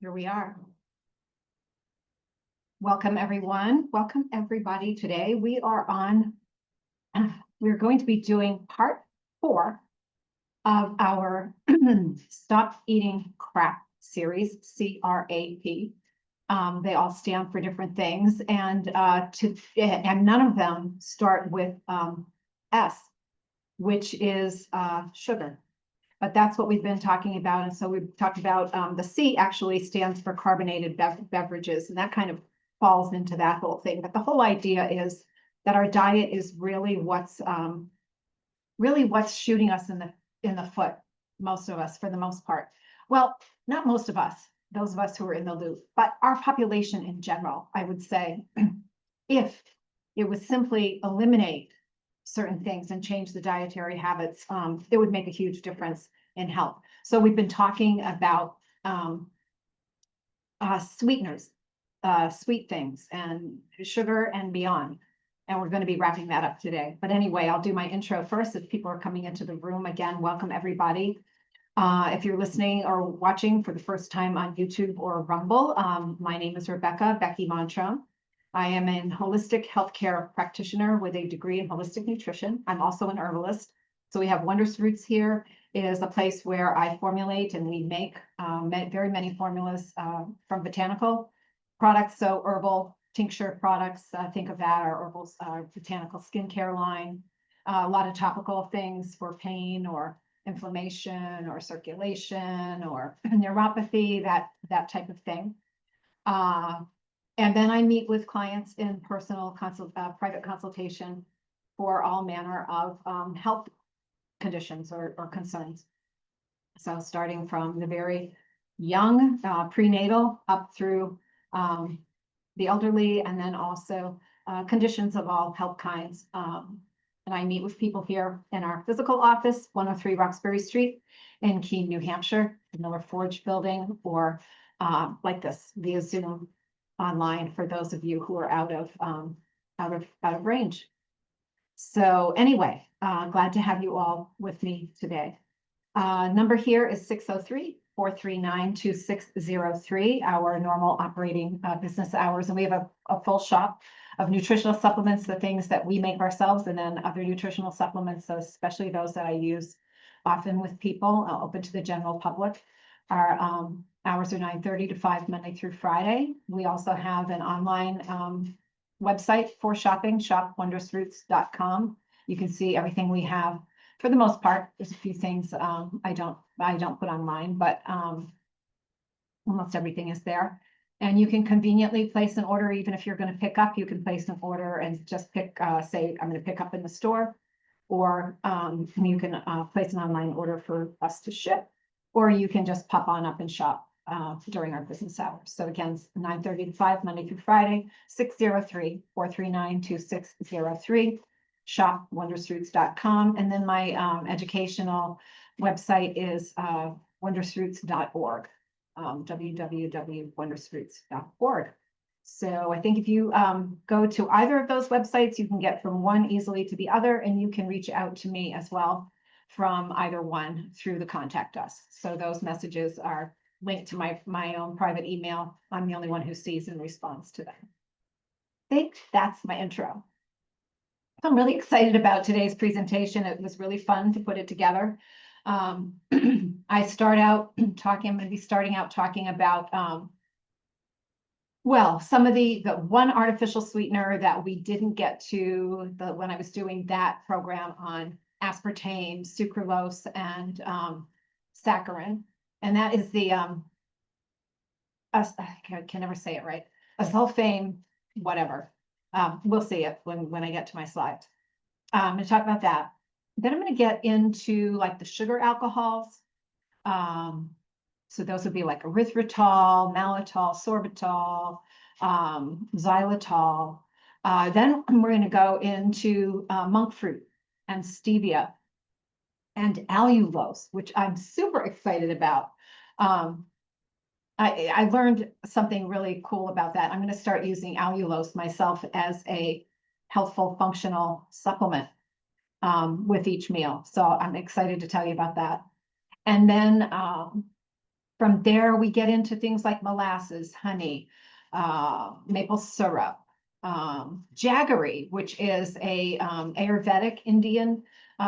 Here we are. Welcome, everyone. Welcome, everybody. Today we're going to be doing part 4 of our Stop Eating C.R.A.P series, C.R.A.P. They all stand for different things, and none of them start with S, which is sugar. But that's what we've been talking about. And so we've talked about the C actually stands for carbonated beverages, and that kind of falls into that whole thing. But the whole idea is that our diet is really what's shooting us in the foot, most of us, for the most part. Well, not most of us, those of us who are in the loop, but our population in general, I would say, if it would simply eliminate certain things and change the dietary habits, it would make a huge difference in health. So we've been talking about sweeteners, sweet things, and sugar and beyond. And we're going to be wrapping that up today. But anyway, I'll do my intro first. If people are coming into the room, again, welcome everybody. If you're listening or watching for the first time on YouTube or Rumble, my name is Becky Montrone. I am an holistic healthcare practitioner with a degree in holistic nutrition. I'm also an herbalist. So we have Wondrous Roots here. It is a place where I formulate and we make very many formulas from botanical products. So herbal tincture products, think of that, our herbal botanical skincare line. A lot of topical things for pain or inflammation or circulation or neuropathy, that type of thing. And then I meet with clients in personal private consultation for all manner of health conditions or concerns. So starting from the very young, prenatal, up through the elderly, and then also conditions of all health kinds. And I meet with people here in our physical office, 103 Roxbury Street in Keene, New Hampshire, the Miller Forge building, or like this via Zoom online for those of you who are out of range. So anyway, glad to have you all with me today. Number here is 603-439-2603, our normal operating business hours. And we have a full shop of nutritional supplements, the things that we make ourselves, and then other nutritional supplements, so especially those that I use often with people, open to the general public. Our hours are 9:30 to 5 Monday through Friday. We also have an online website for shopping, shopwondrousroots.com. You can see everything we have. For the most part, there's a few things I don't put online, but almost everything is there. And you can conveniently place an order. Even if you're going to pick up, you can place an order and just pick, say, I'm going to pick up in the store, or you can place an online order for us to ship, or you can just pop on up and shop during our business hours. So again, 9:30 to 5 Monday through Friday, 603-439-2603, shopwondrousroots.com. And then my educational website is wondrousroots.org, www.wondrousroots.org. So I think if you go to either of those websites, you can get from one easily to the other, and you can reach out to me as well from either one through the contact us. So those messages are linked to my own private email. I'm the only one who sees and responds to them. I think that's my intro. I'm really excited about today's presentation. It was really fun to put it together. I'm going to be starting out talking about, well, some of the one artificial sweetener that we didn't get to when I was doing that program on aspartame, sucralose, and saccharin. And that is the, I can never say it right, acesulfame, whatever. We'll see it when I get to my slides. I'm going to talk about that. Then I'm going to get into like the sugar alcohols. So those would be like erythritol, mannitol, sorbitol, xylitol. Then we're going to go into monk fruit and stevia and allulose, which I'm super excited about. I learned something really cool about that. I'm going to start using allulose myself as a healthful, functional supplement with each meal. So I'm excited to tell you about that. And then From there, we get into things like molasses, honey, maple syrup, jaggery, which is a Ayurvedic Indian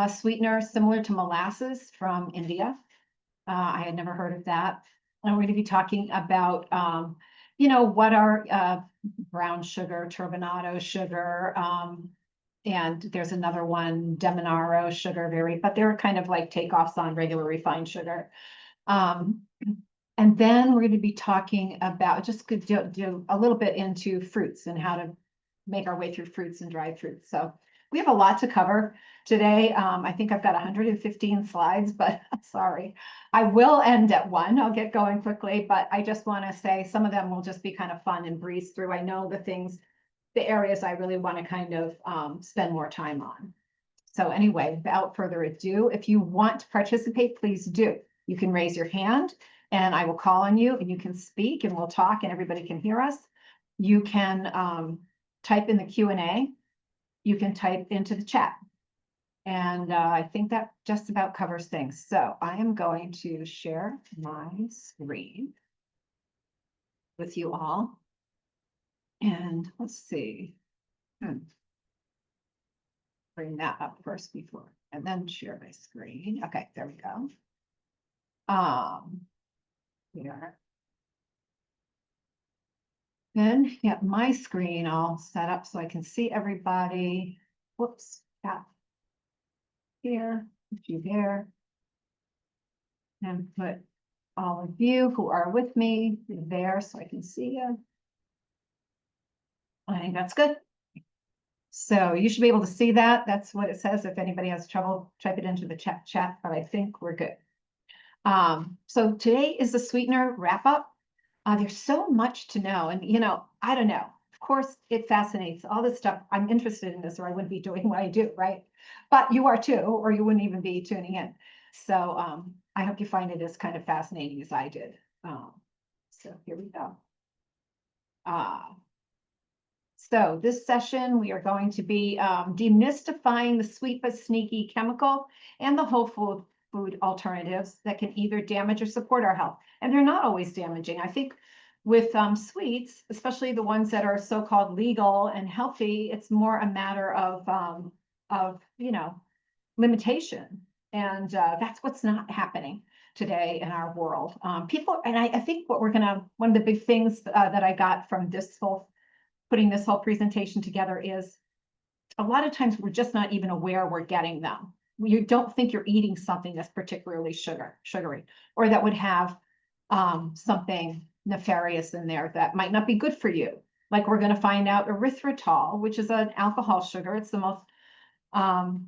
sweetener similar to molasses from India. I had never heard of that. And we're going to be talking about, what are brown sugar, turbinado sugar, and there's another one, Demonaro sugar, but they're kind of like takeoffs on regular refined sugar. And then we're going to be talking about, just could do a little bit into fruits and how to make our way through fruits and dried fruits. So we have a lot to cover today. I think I've got 115 slides, but sorry. I will end at 1. I'll get going quickly, but I just want to say some of them will just be kind of fun and breeze through. I know the areas I really want to kind of spend more time on. So anyway, without further ado, if you want to participate, please do. You can raise your hand and I will call on you and you can speak and we'll talk and everybody can hear us. You can type in the Q&A. You can type into the chat. And I think that just about covers things. So I am going to share my screen with you all. And let's see. Bring that up first before, and then share my screen. Okay, there we go. Here. Then get my screen all set up so I can see everybody. Whoops, yeah. Here, put you there. And put all of you who are with me there so I can see you. I think that's good. So you should be able to see that. That's what it says. If anybody has trouble, type it into the chat, but I think we're good. So today is the sweetener wrap up. There's so much to know. And, I don't know. Of course, it fascinates all this stuff. I'm interested in this or I wouldn't be doing what I do, right? But you are too, or you wouldn't even be tuning in. So I hope you find it as kind of fascinating as I did. So here we go. So this session, we are going to be demystifying the sweet but sneaky chemical and the whole food alternatives that can either damage or support our health. And they're not always damaging. I think with sweets, especially the ones that are so-called legal and healthy, it's more a matter of limitation. And that's what's not happening today in our world. People, and I think one of the big things that I got from putting this whole presentation together is a lot of times we're just not even aware we're getting them. You don't think you're eating something that's particularly sugary, or that would have something nefarious in there that might not be good for you. Like we're going to find out erythritol, which is an alcohol sugar. It's the most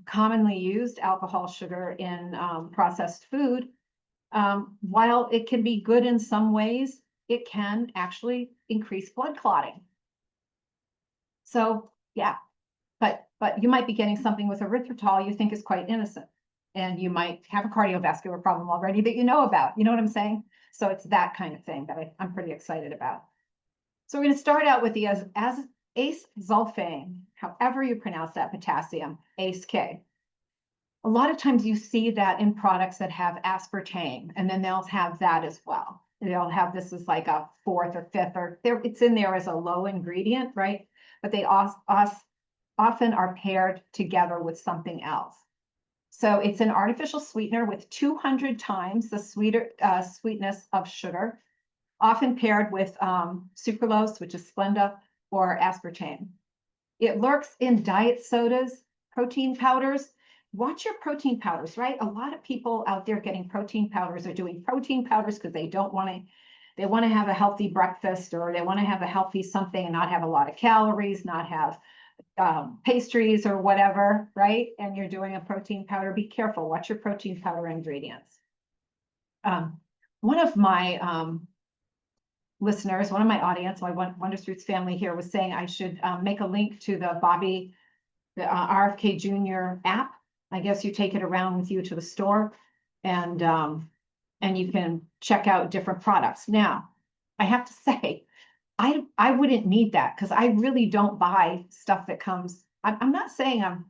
commonly used alcohol sugar in processed food. While it can be good in some ways, it can actually increase blood clotting. So yeah, but you might be getting something with erythritol you think is quite innocent, and you might have a cardiovascular problem already that you know about. You know what I'm saying? So it's that kind of thing that I'm pretty excited about. So we're going to start out with the acesulfame, however you pronounce that potassium, ACE-K. A lot of times you see that in products that have aspartame, and then they'll have that as well. They'll have this as like a 4th or 5th, or it's in there as a low ingredient, right? But they often are paired together with something else. So it's an artificial sweetener with 200 times the sweetness of sugar, often paired with sucralose, which is Splenda, or aspartame. It lurks in diet sodas, protein powders. Watch your protein powders, right? A lot of people out there getting protein powders are doing protein powders because they want to have a healthy breakfast, or they want to have a healthy something and not have a lot of calories, not have pastries or whatever, right? And you're doing a protein powder. Be careful. Watch your protein powder ingredients. One of my listeners, one of my audience, my Wondrous Roots family here, was saying I should make a link to the RFK Jr. app. I guess you take it around with you to the store, and you can check out different products. Now, I have to say, I wouldn't need that because I really don't buy stuff that comes. I'm not saying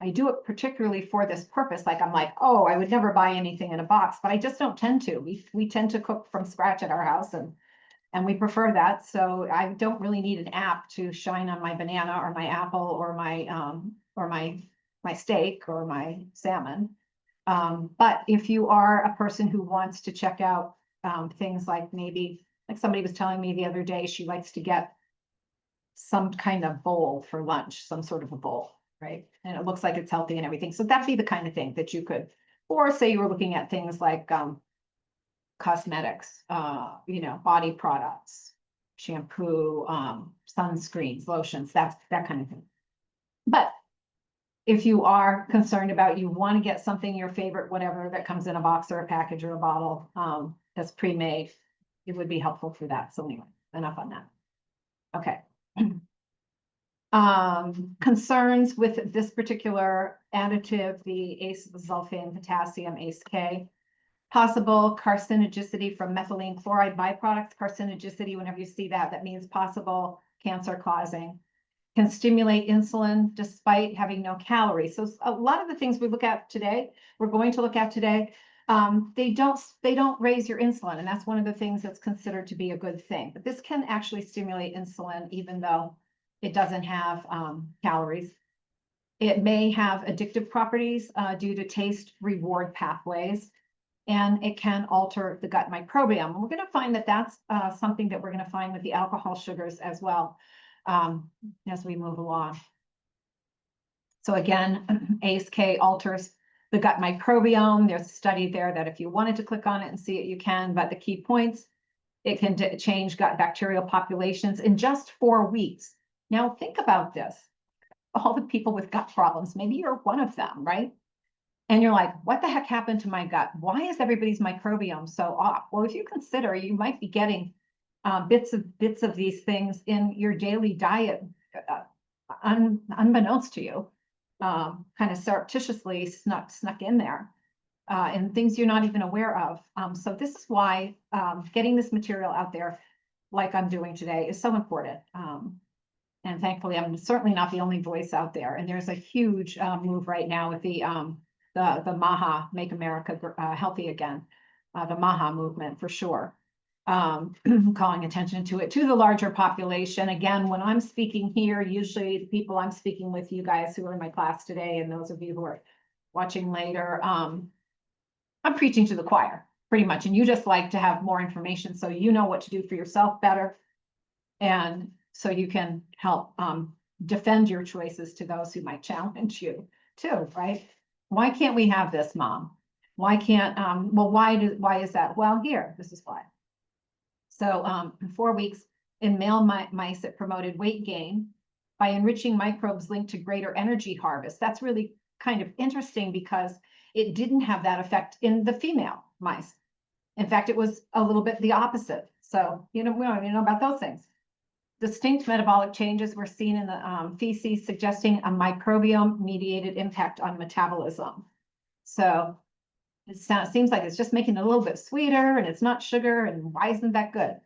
I do it particularly for this purpose. Like, I'm like, oh, I would never buy anything in a box, but I just don't tend to. We tend to cook from scratch at our house, and we prefer that. So I don't really need an app to shine on my banana or my apple or my steak or my salmon. But if you are a person who wants to check out things like maybe, like somebody was telling me the other day, she likes to get some kind of bowl for lunch, some sort of a bowl, right? And it looks like it's healthy and everything. So that'd be the kind of thing that you could, or say you were looking at things like cosmetics, body products, shampoo, sunscreens, lotions, that kind of thing. But if you are concerned about, you want to get something, your favorite, whatever that comes in a box or a package or a bottle, that's pre-made, it would be helpful for that. So anyway, enough on that. Okay. Concerns with this particular additive, the ace-sulfame potassium, ACE-K. Possible carcinogenicity from methylene chloride byproducts. Carcinogenicity, whenever you see that, that means possible cancer causing. Can stimulate insulin despite having no calories. So a lot of the things we look at today, we're going to look at today, they don't raise your insulin, and that's one of the things that's considered to be a good thing. But this can actually stimulate insulin even though it doesn't have calories. It may have addictive properties due to taste reward pathways, and it can alter the gut microbiome. And we're going to find that that's something that we're going to find with the alcohol sugars as well as we move along. So again, ACE-K alters the gut microbiome. There's a study there that if you wanted to click on it and see it, you can, but the key points, it can change gut bacterial populations in just 4 weeks. Now think about this. All the people with gut problems, maybe you're one of them, right? And you're like, what the heck happened to my gut? Why is everybody's microbiome so off? Well, if you consider, you might be getting bits of these things in your daily diet, unbeknownst to you, kind of surreptitiously snuck in there, and things you're not even aware of. So this is why getting this material out there, like I'm doing today, is so important. And thankfully, I'm certainly not the only voice out there. And there's a huge move right now with the MAHA, Make America Healthy Again, the MAHA movement for sure. Calling attention to it, to the larger population. Again, when I'm speaking here, usually the people I'm speaking with, you guys who are in my class today, and those of you who are watching later, I'm preaching to the choir pretty much. And you just like to have more information so you know what to do for yourself better. And so you can help defend your choices to those who might challenge you too, right? Why can't we have this, Mom? Why can't, well, why is that? Well, here, this is why. So in 4 weeks, in male mice, it promoted weight gain by enriching microbes linked to greater energy harvest. That's really kind of interesting because it didn't have that effect in the female mice. In fact, it was a little bit the opposite. So, we don't even know about those things. Distinct metabolic changes were seen in the feces, suggesting a microbiome-mediated impact on metabolism. So it seems like it's just making it a little bit sweeter, and it's not sugar, and why isn't that good?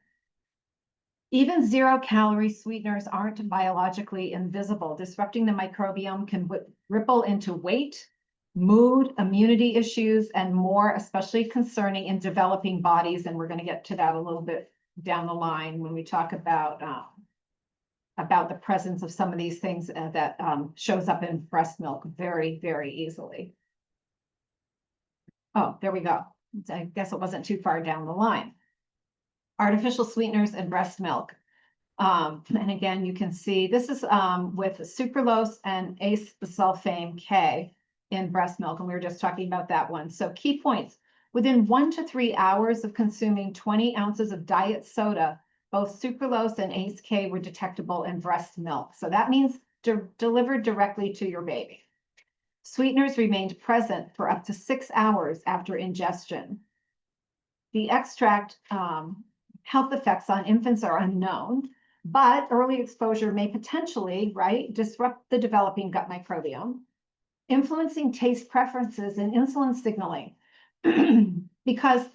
Even 0-calorie sweeteners aren't biologically invisible. Disrupting the microbiome can ripple into weight, mood, immunity issues, and more, especially concerning in developing bodies. And we're going to get to that a little bit down the line when we talk about the presence of some of these things that shows up in breast milk very, very easily. Oh, there we go. I guess it wasn't too far down the line. Artificial sweeteners in breast milk. And again, you can see this is with sucralose and ace-sulfame K in breast milk. And we were just talking about that one. So key points. Within 1 to 3 hours of consuming 20 ounces of diet soda, both sucralose and ACE-K were detectable in breast milk. So that means delivered directly to your baby. Sweeteners remained present for up to 6 hours after ingestion. The extract health effects on infants are unknown, but early exposure may potentially, disrupt the developing gut microbiome, influencing taste preferences and insulin signaling. Because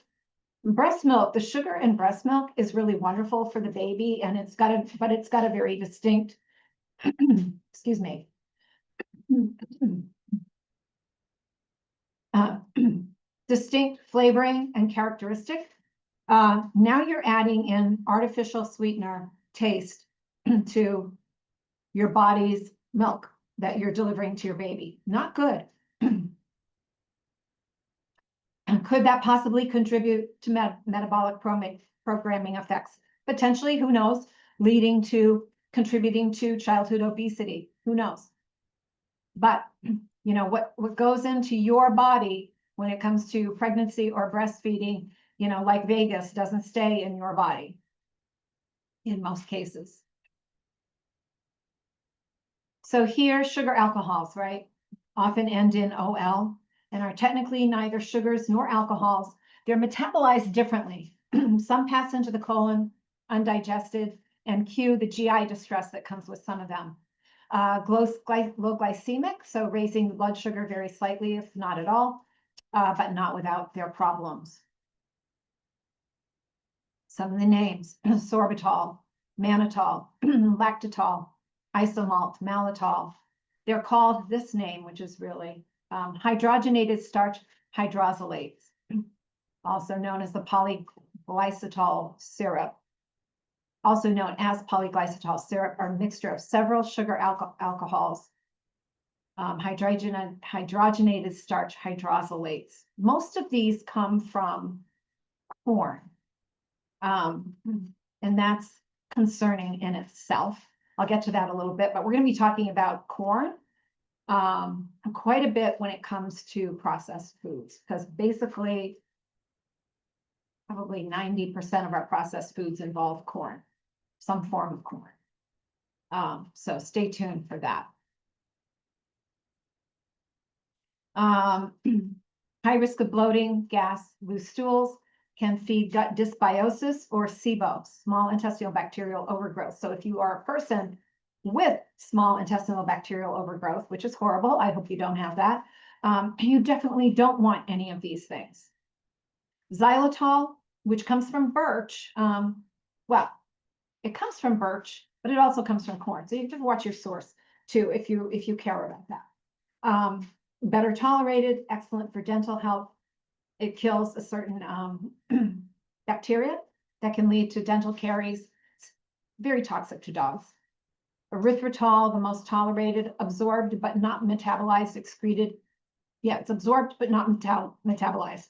breast milk, the sugar in breast milk is really wonderful for the baby, and it's got a very distinct, excuse me, distinct flavoring and characteristic. Now you're adding in artificial sweetener taste to your body's milk that you're delivering to your baby. Not good. Could that possibly contribute to metabolic programming effects? Potentially, who knows, contributing to childhood obesity, who knows? But you know, what goes into your body when it comes to pregnancy or breastfeeding, you know, like Vegas, doesn't stay in your body in most cases. So here, sugar alcohols, right, often end in OL and are technically neither sugars nor alcohols. They're metabolized differently. Some pass into the colon undigested and cue the GI distress that comes with some of them. Low glycemic, so raising the blood sugar very slightly, if not at all, but not without their problems. Some of the names: sorbitol, mannitol, lactitol, isomalt, maltitol. They're called this name, which is really hydrogenated starch hydrosylates, also known as the polyglycitol syrup, also known as polyglycitol syrup, are a mixture of several sugar alcohols, hydrogenated starch hydrosylates. Most of these come from corn, and that's concerning in itself. I'll get to that a little bit, but we're going to be talking about corn quite a bit when it comes to processed foods, because basically probably 90% of our processed foods involve corn, some form of corn. So stay tuned for that. High risk of bloating, gas, loose stools, can feed gut dysbiosis or SIBO, small intestinal bacterial overgrowth. So if you are a person with small intestinal bacterial overgrowth, which is horrible, I hope you don't have that, you definitely don't want any of these things. Xylitol, which comes from birch, well, it comes from birch, but it also comes from corn. So you have to watch your source too, if you care about that. Better tolerated, excellent for dental health. It kills a certain bacteria that can lead to dental caries. It's very toxic to dogs. Erythritol, the most tolerated, absorbed but not metabolized, excreted. Yeah, it's absorbed but not metabolized.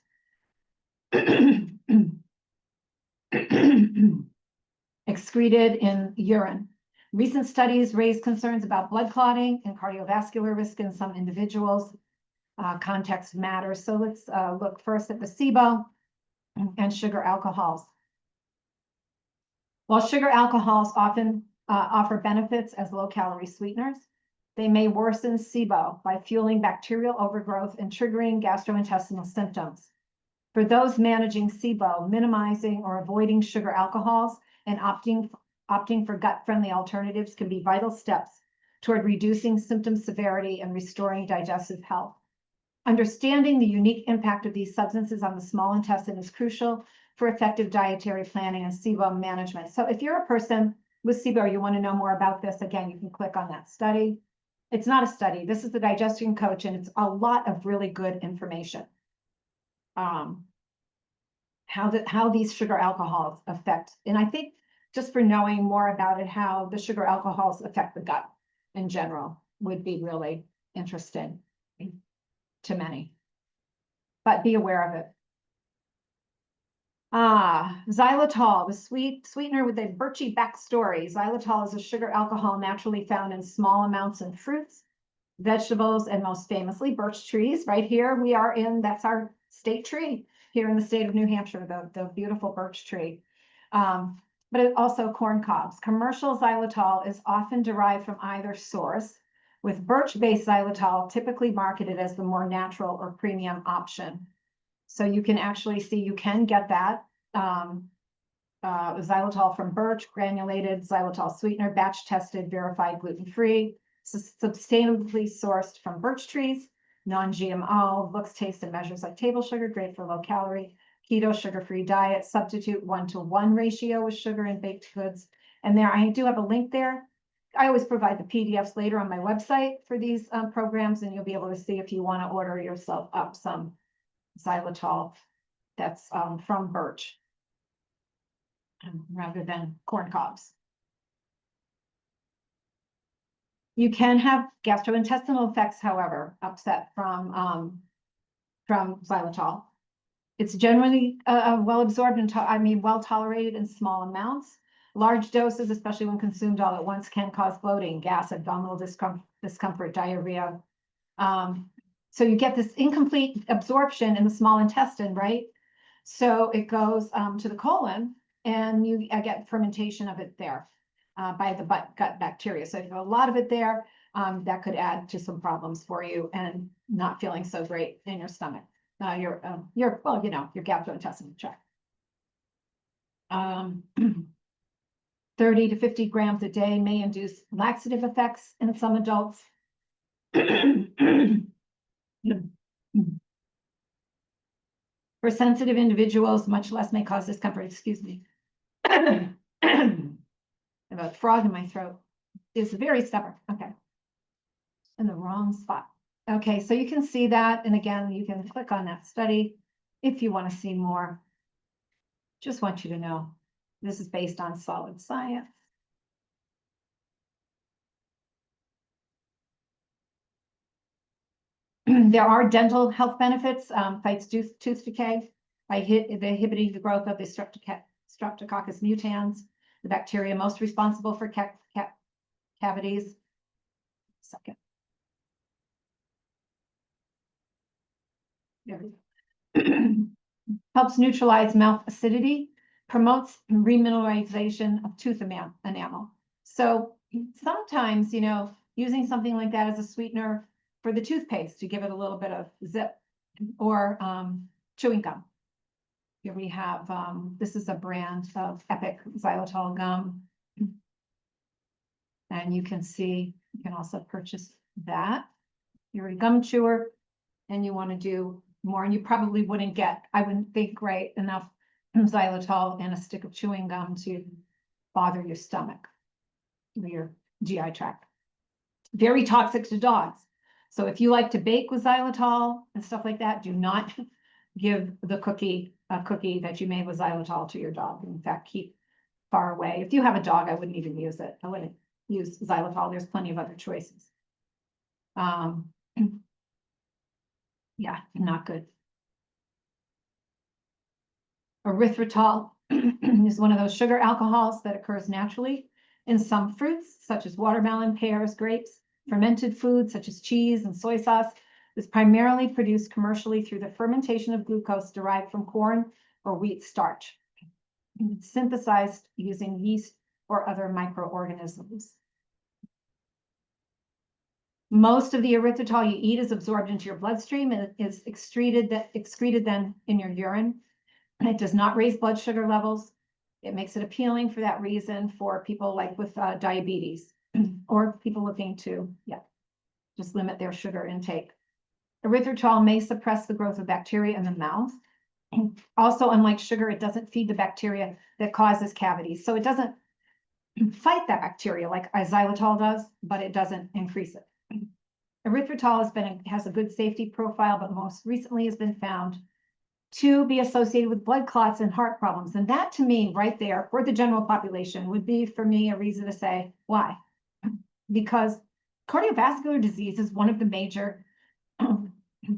Excreted in urine. Recent studies raised concerns about blood clotting and cardiovascular risk in some individuals. Context matters. So let's look first at the SIBO and sugar alcohols. While sugar alcohols often offer benefits as low-calorie sweeteners, they may worsen SIBO by fueling bacterial overgrowth and triggering gastrointestinal symptoms. For those managing SIBO, minimizing or avoiding sugar alcohols and opting for gut-friendly alternatives can be vital steps toward reducing symptom severity and restoring digestive health. Understanding the unique impact of these substances on the small intestine is crucial for effective dietary planning and SIBO management. So if you're a person with SIBO, you want to know more about this, again, you can click on that study. It's not a study. This is the digestion coach, and it's a lot of really good information. How these sugar alcohols affect, and I think just for knowing more about it, how the sugar alcohols affect the gut in general would be really interesting to many, but be aware of it. Xylitol, the sweetener with a birchy backstory. Xylitol is a sugar alcohol naturally found in small amounts in fruits, vegetables, and most famously birch trees. Right here we are in, that's our state tree here in the state of New Hampshire, the beautiful birch tree. But it also corn cobs. Commercial xylitol is often derived from either source, with birch-based xylitol typically marketed as the more natural or premium option. So you can actually see, you can get that xylitol from birch, granulated xylitol sweetener, batch tested, verified, gluten-free, sustainably sourced from birch trees, non-GMO, looks, tastes, and measures like table sugar, great for low-calorie, keto, sugar-free diet, substitute 1-to-1 ratio with sugar and baked goods. And there, I do have a link there I always provide the PDFs later on my website for these programs, and you'll be able to see if you want to order yourself up some xylitol that's from birch rather than corn cobs. You can have gastrointestinal effects, however, upset from xylitol. It's generally well absorbed and well tolerated in small amounts. Large doses, especially when consumed all at once, can cause bloating, gas, abdominal discomfort, diarrhea. So you get this incomplete absorption in the small intestine, right? So it goes to the colon, and you get fermentation of it there by the gut bacteria. So if you have a lot of it there, that could add to some problems for you and not feeling so great in your stomach. Your gastrointestinal tract. 30 to 50 grams a day may induce laxative effects in some adults. For sensitive individuals, much less may cause discomfort. Excuse me. I have a frog in my throat. It's very stubborn. Okay. In the wrong spot. Okay, so you can see that. And again, you can click on that study if you want to see more. Just want you to know this is based on solid science. There are dental health benefits, fights tooth decay by inhibiting the growth of the Streptococcus mutans, the bacteria most responsible for cavities. Second. There we go. Helps neutralize mouth acidity, promotes remineralization of tooth enamel. So sometimes, using something like that as a sweetener for the toothpaste to give it a little bit of zip, or chewing gum. Here we have, this is a brand of Epic xylitol gum. And you can see, you can also purchase that. You're a gum chewer and you want to do more, and you probably wouldn't get, I wouldn't think, right, enough xylitol in a stick of chewing gum to bother your stomach, or your GI tract. Very toxic to dogs. So if you like to bake with xylitol and stuff like that, do not give the cookie that you made with xylitol to your dog. In fact, keep far away. If you have a dog, I wouldn't even use it. I wouldn't use xylitol. There's plenty of other choices. Yeah, not good. Erythritol is one of those sugar alcohols that occurs naturally in some fruits, such as watermelon, pears, grapes, fermented foods, such as cheese and soy sauce. Is primarily produced commercially through the fermentation of glucose derived from corn or wheat starch. It's synthesized using yeast or other microorganisms. Most of the erythritol you eat is absorbed into your bloodstream and is excreted then in your urine. It does not raise blood sugar levels. It makes it appealing for that reason for people like with diabetes or people looking to, just limit their sugar intake. Erythritol may suppress the growth of bacteria in the mouth. Also, unlike sugar, it doesn't feed the bacteria that causes cavities. So it doesn't fight that bacteria like xylitol does, but it doesn't increase it. Erythritol has a good safety profile, but most recently has been found to be associated with blood clots and heart problems. And that, to me, right there, for the general population, would be, for me, a reason to say, why? Because cardiovascular disease is one of the major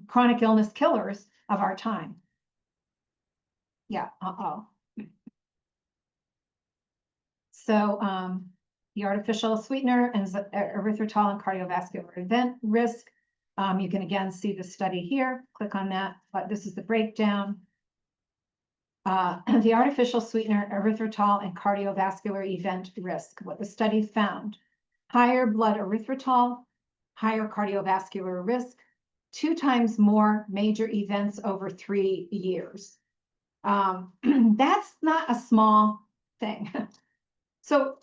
chronic illness killers of our time. Yeah, So the artificial sweetener and erythritol and cardiovascular event risk. You can again see the study here. Click on that, but this is the breakdown. The artificial sweetener, erythritol, and cardiovascular event risk. What the study found: higher blood erythritol, higher cardiovascular risk, 2 times more major events over 3 years. That's not a small thing. So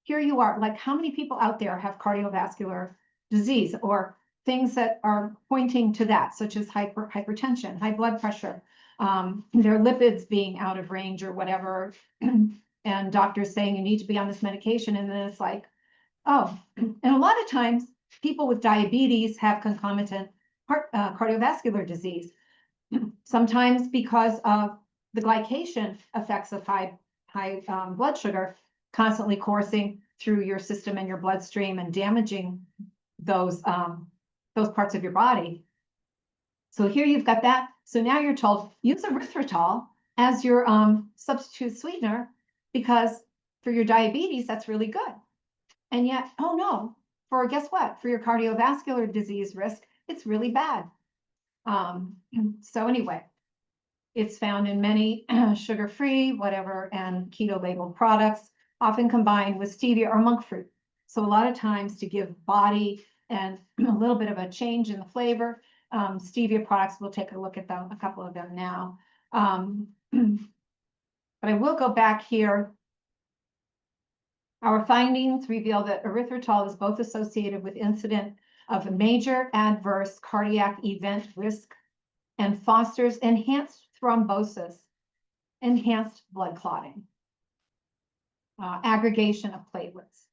here you are, like, how many people out there have cardiovascular disease or things that are pointing to that, such as hypertension, high blood pressure, their lipids being out of range or whatever, and doctors saying you need to be on this medication, and then it's like, Oh, and a lot of times people with diabetes have concomitant heart cardiovascular disease. Sometimes because of the glycation effects of high blood sugar constantly coursing through your system and your bloodstream and damaging those parts of your body. So here you've got that. So now you're told use erythritol as your substitute sweetener because for your diabetes, that's really good. And yet, oh no, guess what? For your cardiovascular disease risk, it's really bad. So anyway, it's found in many sugar-free, whatever, and keto labeled products, often combined with stevia or monk fruit. So a lot of times to give body and a little bit of a change in the flavor, stevia products, we'll take a look at them, a couple of them now. But I will go back here. Our findings reveal that erythritol is both associated with incident of major adverse cardiac event risk and fosters enhanced thrombosis, enhanced blood clotting, aggregation of platelets.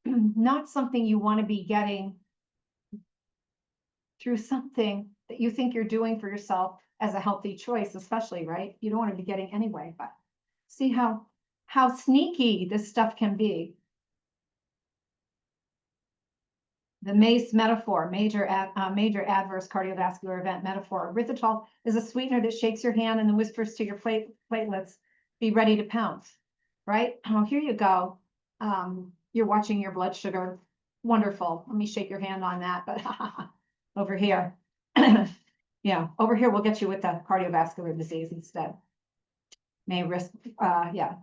Not something you want to be getting through something that you think you're doing for yourself as a healthy choice, especially, right? You don't want to be getting anyway, but see how sneaky this stuff can be. The MACE metaphor, major adverse cardiovascular event metaphor. Erythritol is a sweetener that shakes your hand and then whispers to your platelets, be ready to pounce, right? Oh, here you go. You're watching your blood sugar. Wonderful. Let me shake your hand on that, but over here. Yeah, over here, we'll get you with the cardiovascular disease instead. May risk, yeah.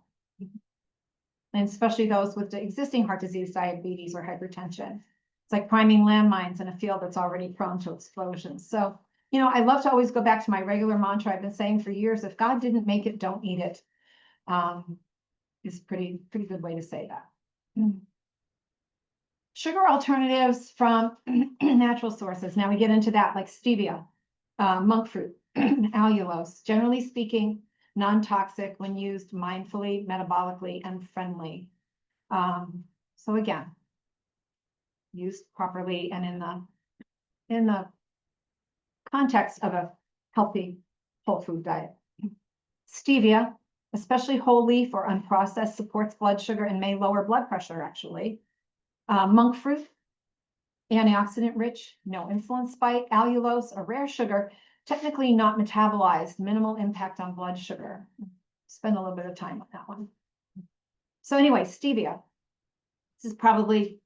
And especially those with the existing heart disease, diabetes, or hypertension. It's like priming landmines in a field that's already prone to explosions. So, you know, I love to always go back to my regular mantra I've been saying for years, if God didn't make it, don't eat it. Is pretty good way to say that. Sugar alternatives from natural sources. Now we get into that, like stevia, monk fruit, allulose. Generally speaking, non-toxic when used mindfully, metabolically, and friendly. So again, used properly and in the context of a healthy whole food diet. Stevia, especially whole leaf or unprocessed, supports blood sugar and may lower blood pressure, actually. Monk fruit, antioxidant rich, no insulin spike. Allulose, a rare sugar, technically not metabolized, minimal impact on blood sugar. Spend a little bit of time on that one. So anyway, stevia. This is probably,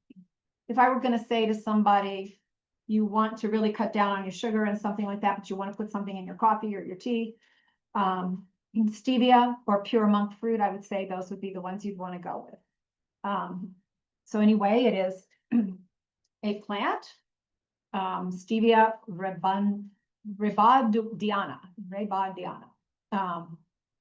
if I were going to say to somebody, you want to really cut down on your sugar and something like that, but you want to put something in your coffee or your tea, stevia or pure monk fruit, I would say those would be the ones you'd want to go with. So anyway, it is a plant, Stevia rebaudiana,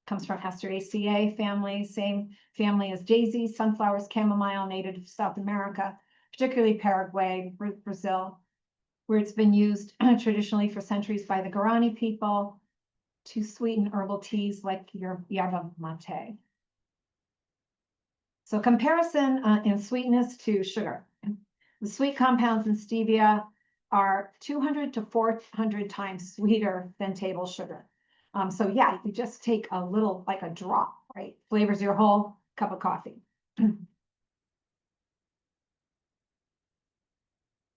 comes from Asteraceae family, same family as daisy, sunflowers, chamomile, native to South America, particularly Paraguay, Brazil, where it's been used traditionally for centuries by the Guarani people to sweeten herbal teas like your yerba mate. So comparison in sweetness to sugar. The sweet compounds in stevia are 200 to 400 times sweeter than table sugar. So yeah, you just take a little, like a drop, right? Flavors your whole cup of coffee.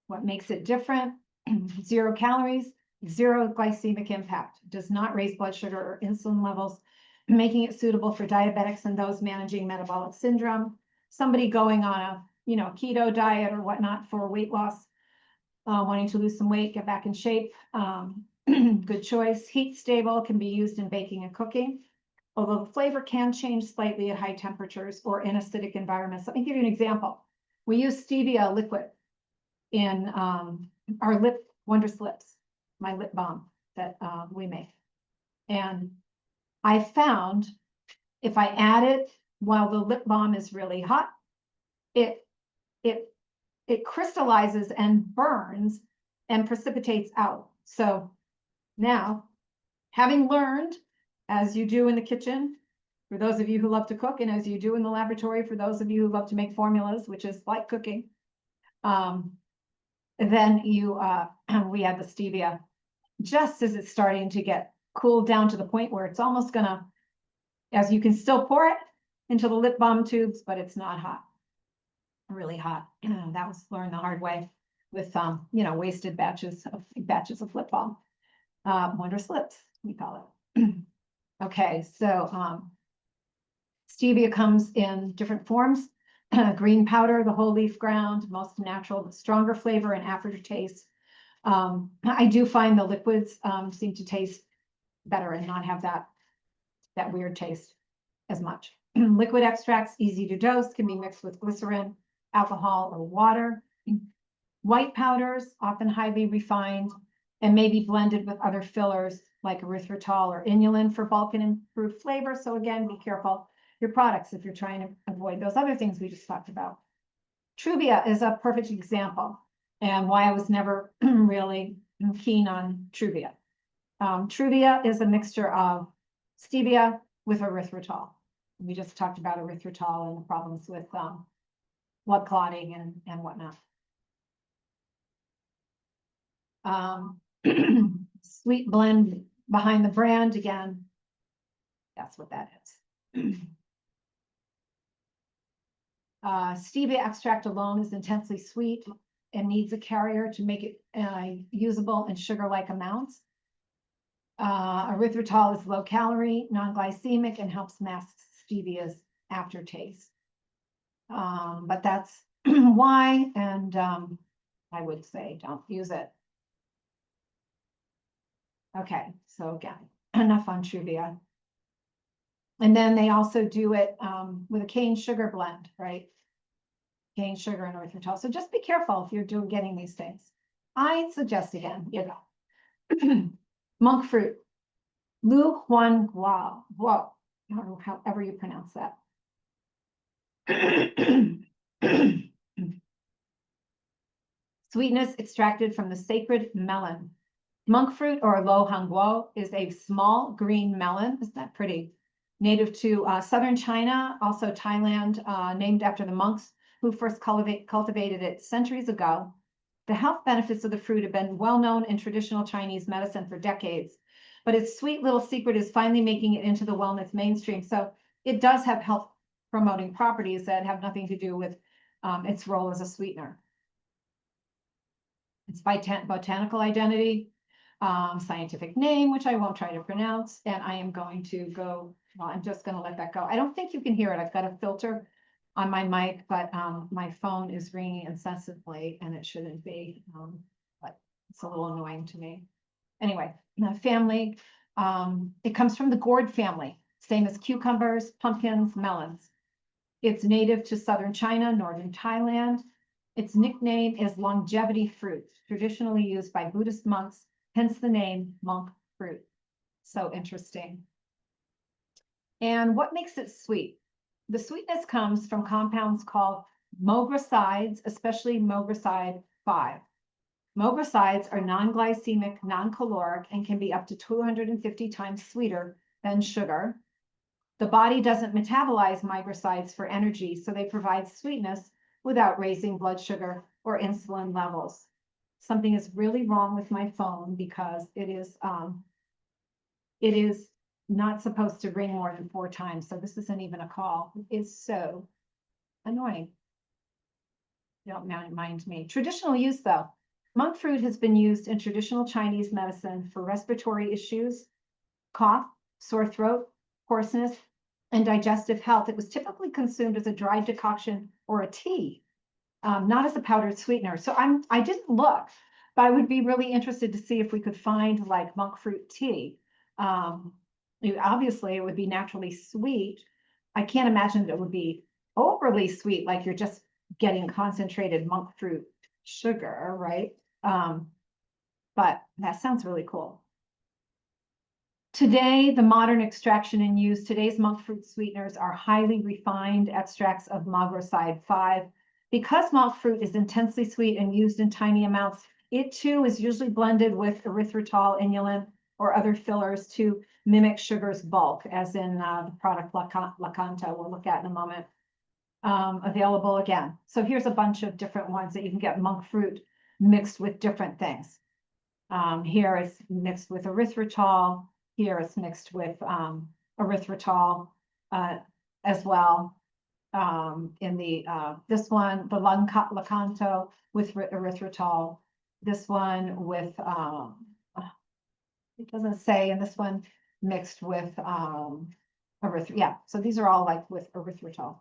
What makes it different? 0 calories, 0 glycemic impact, does not raise blood sugar or insulin levels, making it suitable for diabetics and those managing metabolic syndrome. Somebody going on a keto diet or whatnot for weight loss, wanting to lose some weight, get back in shape. Good choice. Heat stable, can be used in baking and cooking, although the flavor can change slightly at high temperatures or in acidic environments. Let me give you an example. We use stevia liquid in our Wondrous lips, my lip balm that we make. And I found if I add it while the lip balm is really hot, it crystallizes and burns and precipitates out. So now, having learned, as you do in the kitchen, For those of you who love to cook, and as you do in the laboratory, for those of you who love to make formulas, which is like cooking, then we add the stevia just as it's starting to get cooled down to the point where it's almost gonna, as you can still pour it into the lip balm tubes, but it's not hot, really hot. That was learned the hard way with, wasted batches of lip balm. Wondrous lips, we call it. Okay, so stevia comes in different forms. Green powder, the whole leaf ground, most natural, stronger flavor and aftertaste. I do find the liquids seem to taste better and not have that weird taste as much. Liquid extracts, easy to dose, can be mixed with glycerin, alcohol, or water. White powders, often highly refined, and may be blended with other fillers like erythritol or inulin for bulk and improved flavor. So again, be careful your products if you're trying to avoid those other things we just talked about. Truvia is a perfect example, and why I was never really keen on Truvia. Truvia is a mixture of stevia with erythritol. We just talked about erythritol and the problems with blood clotting and whatnot. Sweet blend behind the brand, again, that's what that is. Stevia extract alone is intensely sweet and needs a carrier to make it usable in sugar-like amounts. Erythritol is low calorie, non-glycemic, and helps mask stevia's aftertaste. But that's why, and I would say don't use it. Okay, so again, enough on Truvia. And then they also do it with a cane sugar blend, right? Cane sugar and erythritol. So just be careful if you're getting these things. I suggest again, monk fruit, Lu Huan Guo. Whoa, I don't know however you pronounce that. Sweetness extracted from the sacred melon. Monk fruit, or lo hangguo, is a small green melon. Isn't that pretty? Native to southern China, also Thailand, named after the monks who first cultivated it centuries ago. The health benefits of the fruit have been well known in traditional Chinese medicine for decades, but its sweet little secret is finally making it into the wellness mainstream. So it does have health promoting properties that have nothing to do with its role as a sweetener. Its botanical identity, scientific name, which I won't try to pronounce, and I am going to go, well, I'm just going to let that go. I don't think you can hear it. I've got a filter on my mic, but my phone is ringing incessantly, and it shouldn't be, but it's a little annoying to me. Anyway, family, it comes from the gourd family, same as cucumbers, pumpkins, melons. It's native to southern China, northern Thailand. Its nickname is longevity fruit, traditionally used by Buddhist monks, hence the name monk fruit. So interesting. And what makes it sweet? The sweetness comes from compounds called mograssides, especially mograsside 5. Mograssides are non-glycemic, non-caloric, and can be up to 250 times sweeter than sugar. The body doesn't metabolize mograssides for energy, so they provide sweetness without raising blood sugar or insulin levels. Something is really wrong with my phone because it is not supposed to ring more than 4 times. So this isn't even a call. It is so annoying. Don't mind me. Traditional use though. Monk fruit has been used in traditional Chinese medicine for respiratory issues, cough, sore throat, hoarseness, and digestive health. It was typically consumed as a dried decoction or a tea, not as a powdered sweetener. So I didn't look, but I would be really interested to see if we could find like monk fruit tea. Obviously, it would be naturally sweet. I can't imagine that it would be overly sweet, like you're just getting concentrated monk fruit sugar, right? But that sounds really cool. Today, the modern extraction and use, today's monk fruit sweeteners are highly refined extracts of mograsside 5. Because monk fruit is intensely sweet and used in tiny amounts, it too is usually blended with erythritol, inulin, or other fillers to mimic sugar's bulk, as in the product Lakanto we'll look at in a moment. Available again. So here's a bunch of different ones that you can get monk fruit mixed with different things. Here it's mixed with erythritol. Here it's mixed with erythritol as well. In the this one, the Lakanto with erythritol. This one with it doesn't say, and this one mixed with erythritol. Yeah, so these are all like with erythritol.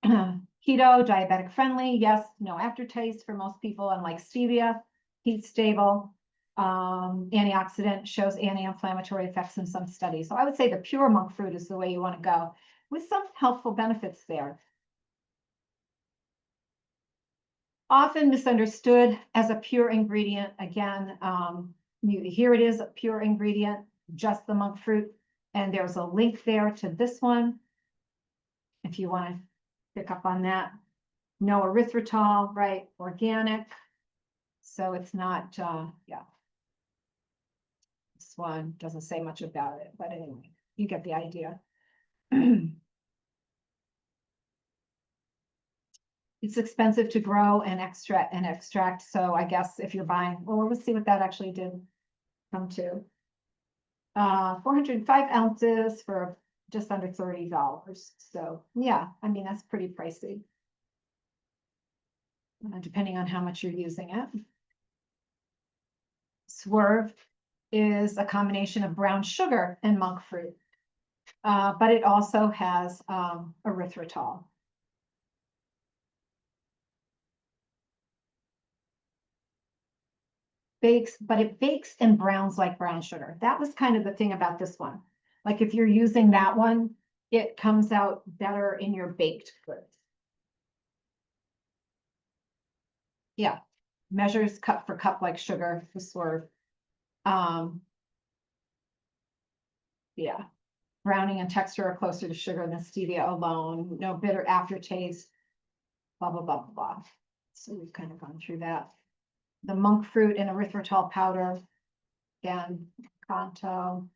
Keto, diabetic friendly, yes, no aftertaste for most people, unlike stevia, heat stable, antioxidant, shows anti-inflammatory effects in some studies. So I would say the pure monk fruit is the way you want to go, with some helpful benefits there. Often misunderstood as a pure ingredient. Again, here it is, a pure ingredient, just the monk fruit, and there's a link there to this one if you want to pick up on that. No erythritol, right? Organic. So it's not, yeah. This one doesn't say much about it, but anyway, you get the idea. It's expensive to grow and extract. So I guess if you're buying, well, let's see what that actually did come to. 405 ounces for just under $30. So yeah, I mean, that's pretty pricey. Depending on how much you're using it. Swerve is a combination of brown sugar and monk fruit, but it also has erythritol. But it bakes and browns like brown sugar. That was kind of the thing about this one. Like if you're using that one, it comes out better in your baked goods. Yeah, measures cup for cup like sugar for Swerve. Yeah, browning and texture are closer to sugar than stevia alone. No bitter aftertaste. Blah blah blah blah blah. So we've kind of gone through that. The monk fruit and erythritol powder, again, Kanto.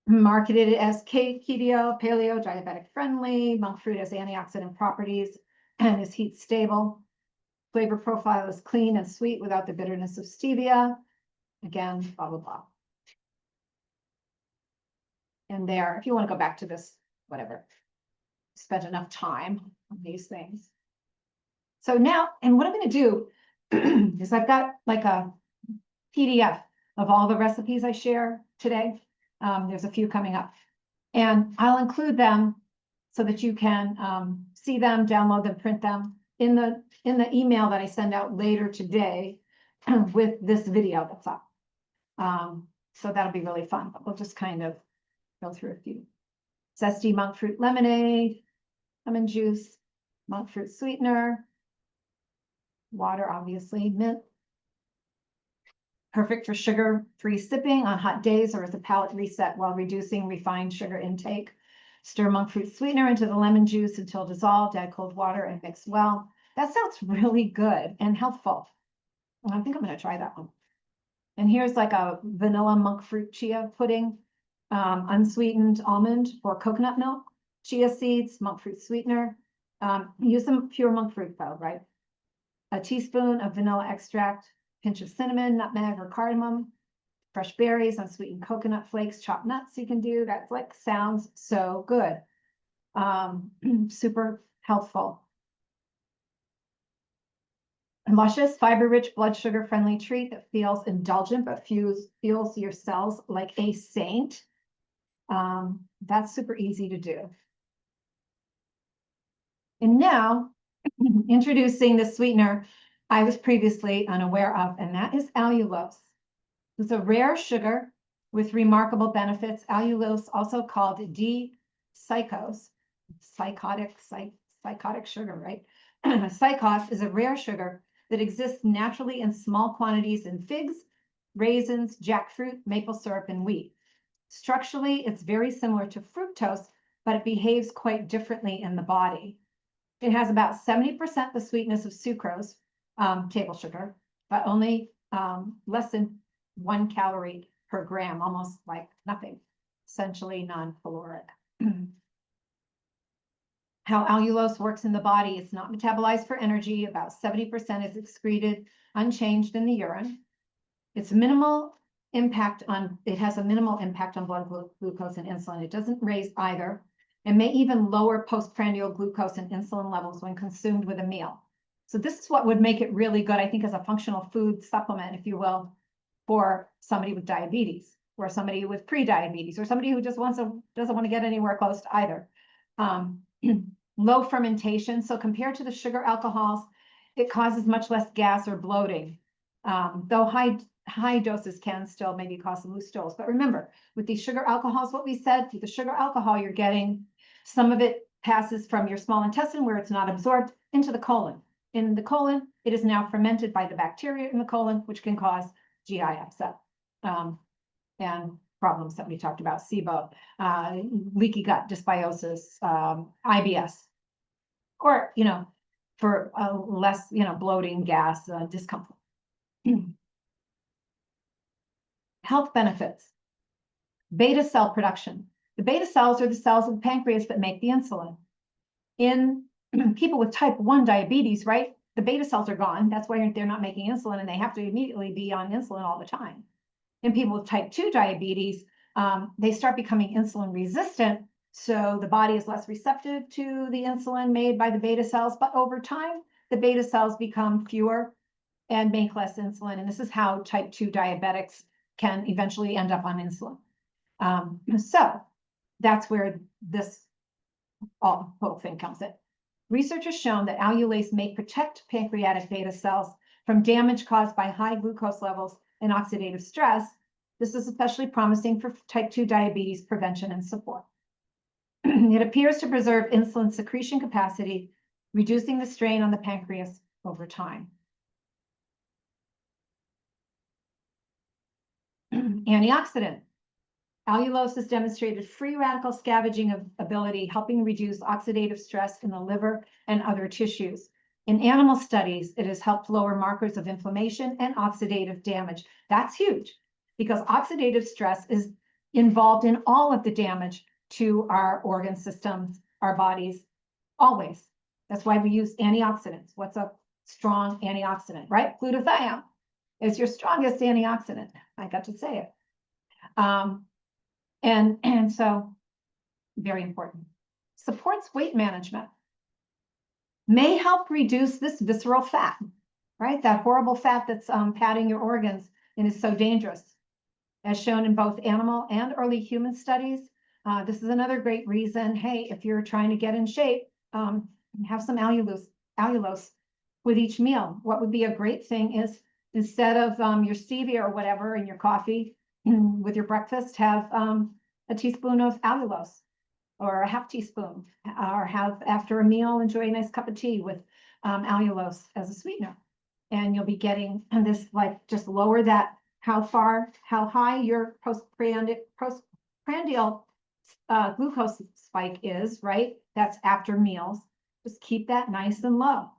Marketed as keto, paleo, diabetic friendly. Monk fruit has antioxidant properties and is heat stable. Flavor profile is clean and sweet without the bitterness of stevia. Again, blah, blah, blah. And there, if you want to go back to this, whatever, spent enough time on these things. So now, and what I'm going to do is I've got like a PDF of all the recipes I share today. There's a few coming up, and I'll include them so that you can see them, download them, print them in the email that I send out later today with this video that's up. So that'll be really fun, but we'll just kind of go through a few. Zesty monk fruit lemonade, lemon juice, monk fruit sweetener, water, obviously, mint. Perfect for sugar-free sipping on hot days or as a palate reset while reducing refined sugar intake. Stir monk fruit sweetener into the lemon juice until dissolved, add cold water and mix well. That sounds really good and helpful. I think I'm going to try that one. And here's like a vanilla monk fruit chia pudding, unsweetened almond or coconut milk, chia seeds, monk fruit sweetener. Use some pure monk fruit though, right? A teaspoon of vanilla extract, pinch of cinnamon, nutmeg, or cardamom, fresh berries, unsweetened coconut flakes, chopped nuts you can do. That like sounds so good. Super helpful. A luscious, fiber-rich, blood sugar-friendly treat that feels indulgent but fuels your cells like a saint. That's super easy to do. And now, introducing the sweetener I was previously unaware of, and that is allulose. It's a rare sugar with remarkable benefits. Allulose, also called D-psychose, psychotic sugar, right? Psychose is a rare sugar that exists naturally in small quantities in figs, raisins, jackfruit, maple syrup, and wheat. Structurally, it's very similar to fructose, but it behaves quite differently in the body. It has about 70% the sweetness of sucrose, table sugar, but only less than 1 calorie per gram, almost like nothing, essentially non-caloric. How allulose works in the body, it's not metabolized for energy. About 70% is excreted unchanged in the urine. It has a minimal impact on blood glucose and insulin. It doesn't raise either, and may even lower postprandial glucose and insulin levels when consumed with a meal. So this is what would make it really good, I think, as a functional food supplement, if you will, for somebody with diabetes, or somebody with pre-diabetes, or somebody who just doesn't want to get anywhere close to either. Low fermentation. So compared to the sugar alcohols, it causes much less gas or bloating. Though high doses can still maybe cause some loose stools. But remember, with these sugar alcohols, what we said, with the sugar alcohol, you're getting some of it passes from your small intestine where it's not absorbed into the colon. In the colon, it is now fermented by the bacteria in the colon, which can cause GI upset and problems that we talked about, SIBO, leaky gut, dysbiosis, IBS, or, for less, bloating, gas, discomfort. Health benefits. Beta cell production. The beta cells are the cells of the pancreas that make the insulin. In people with type 1 diabetes, right, the beta cells are gone. That's why they're not making insulin, and they have to immediately be on insulin all the time. In people with type 2 diabetes, they start becoming insulin resistant, so the body is less receptive to the insulin made by the beta cells, but over time, the beta cells become fewer and make less insulin, and this is how type 2 diabetics can eventually end up on insulin. So that's where this whole thing comes in. Research has shown that allulase may protect pancreatic beta cells from damage caused by high glucose levels and oxidative stress. This is especially promising for type 2 diabetes prevention and support. It appears to preserve insulin secretion capacity, reducing the strain on the pancreas over time. Antioxidant. Allulose has demonstrated free radical scavenging ability, helping reduce oxidative stress in the liver and other tissues. In animal studies, it has helped lower markers of inflammation and oxidative damage. That's huge, because oxidative stress is involved in all of the damage to our organ systems, our bodies, always. That's why we use antioxidants. What's a strong antioxidant, right? Glutathione is your strongest antioxidant. I got to say it. And so very important. Supports weight management. May help reduce this visceral fat, right? That horrible fat that's padding your organs and is so dangerous. As shown in both animal and early human studies, this is another great reason, hey, if you're trying to get in shape, have some allulose with each meal. What would be a great thing is, instead of your stevia or whatever in your coffee with your breakfast, have a teaspoon of allulose, or a half teaspoon, or have after a meal, enjoy a nice cup of tea with allulose as a sweetener. And you'll be getting this, like, just lower that, how high your postprandial glucose spike is, right? That's after meals. Just keep that nice and low.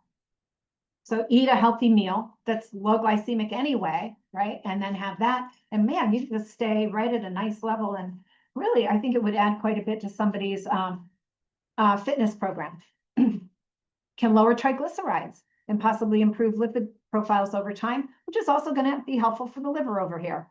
So eat a healthy meal that's low glycemic anyway, right? And then have that, and man, you can just stay right at a nice level. And really, I think it would add quite a bit to somebody's fitness program. Can lower triglycerides and possibly improve lipid profiles over time, which is also going to be helpful for the liver over here.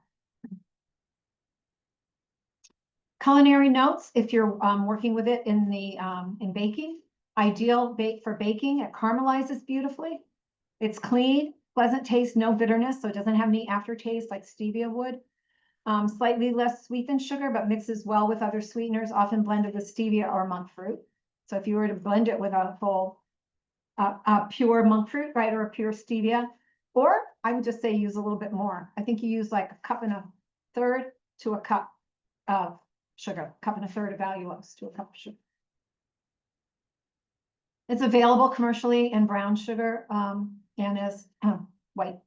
Culinary notes, if you're working with it in baking, ideal for baking. It caramelizes beautifully. It's clean, pleasant taste, no bitterness, so it doesn't have any aftertaste like stevia would. Slightly less sweet than sugar, but mixes well with other sweeteners, often blended with stevia or monk fruit. So if you were to blend it with a full pure monk fruit, right, or a pure stevia, or I would just say use a little bit more. I think you use like 1.5 cups to a cup of sugar, 1.5 cups of allulose to a cup of sugar. It's available commercially in brown sugar and as white.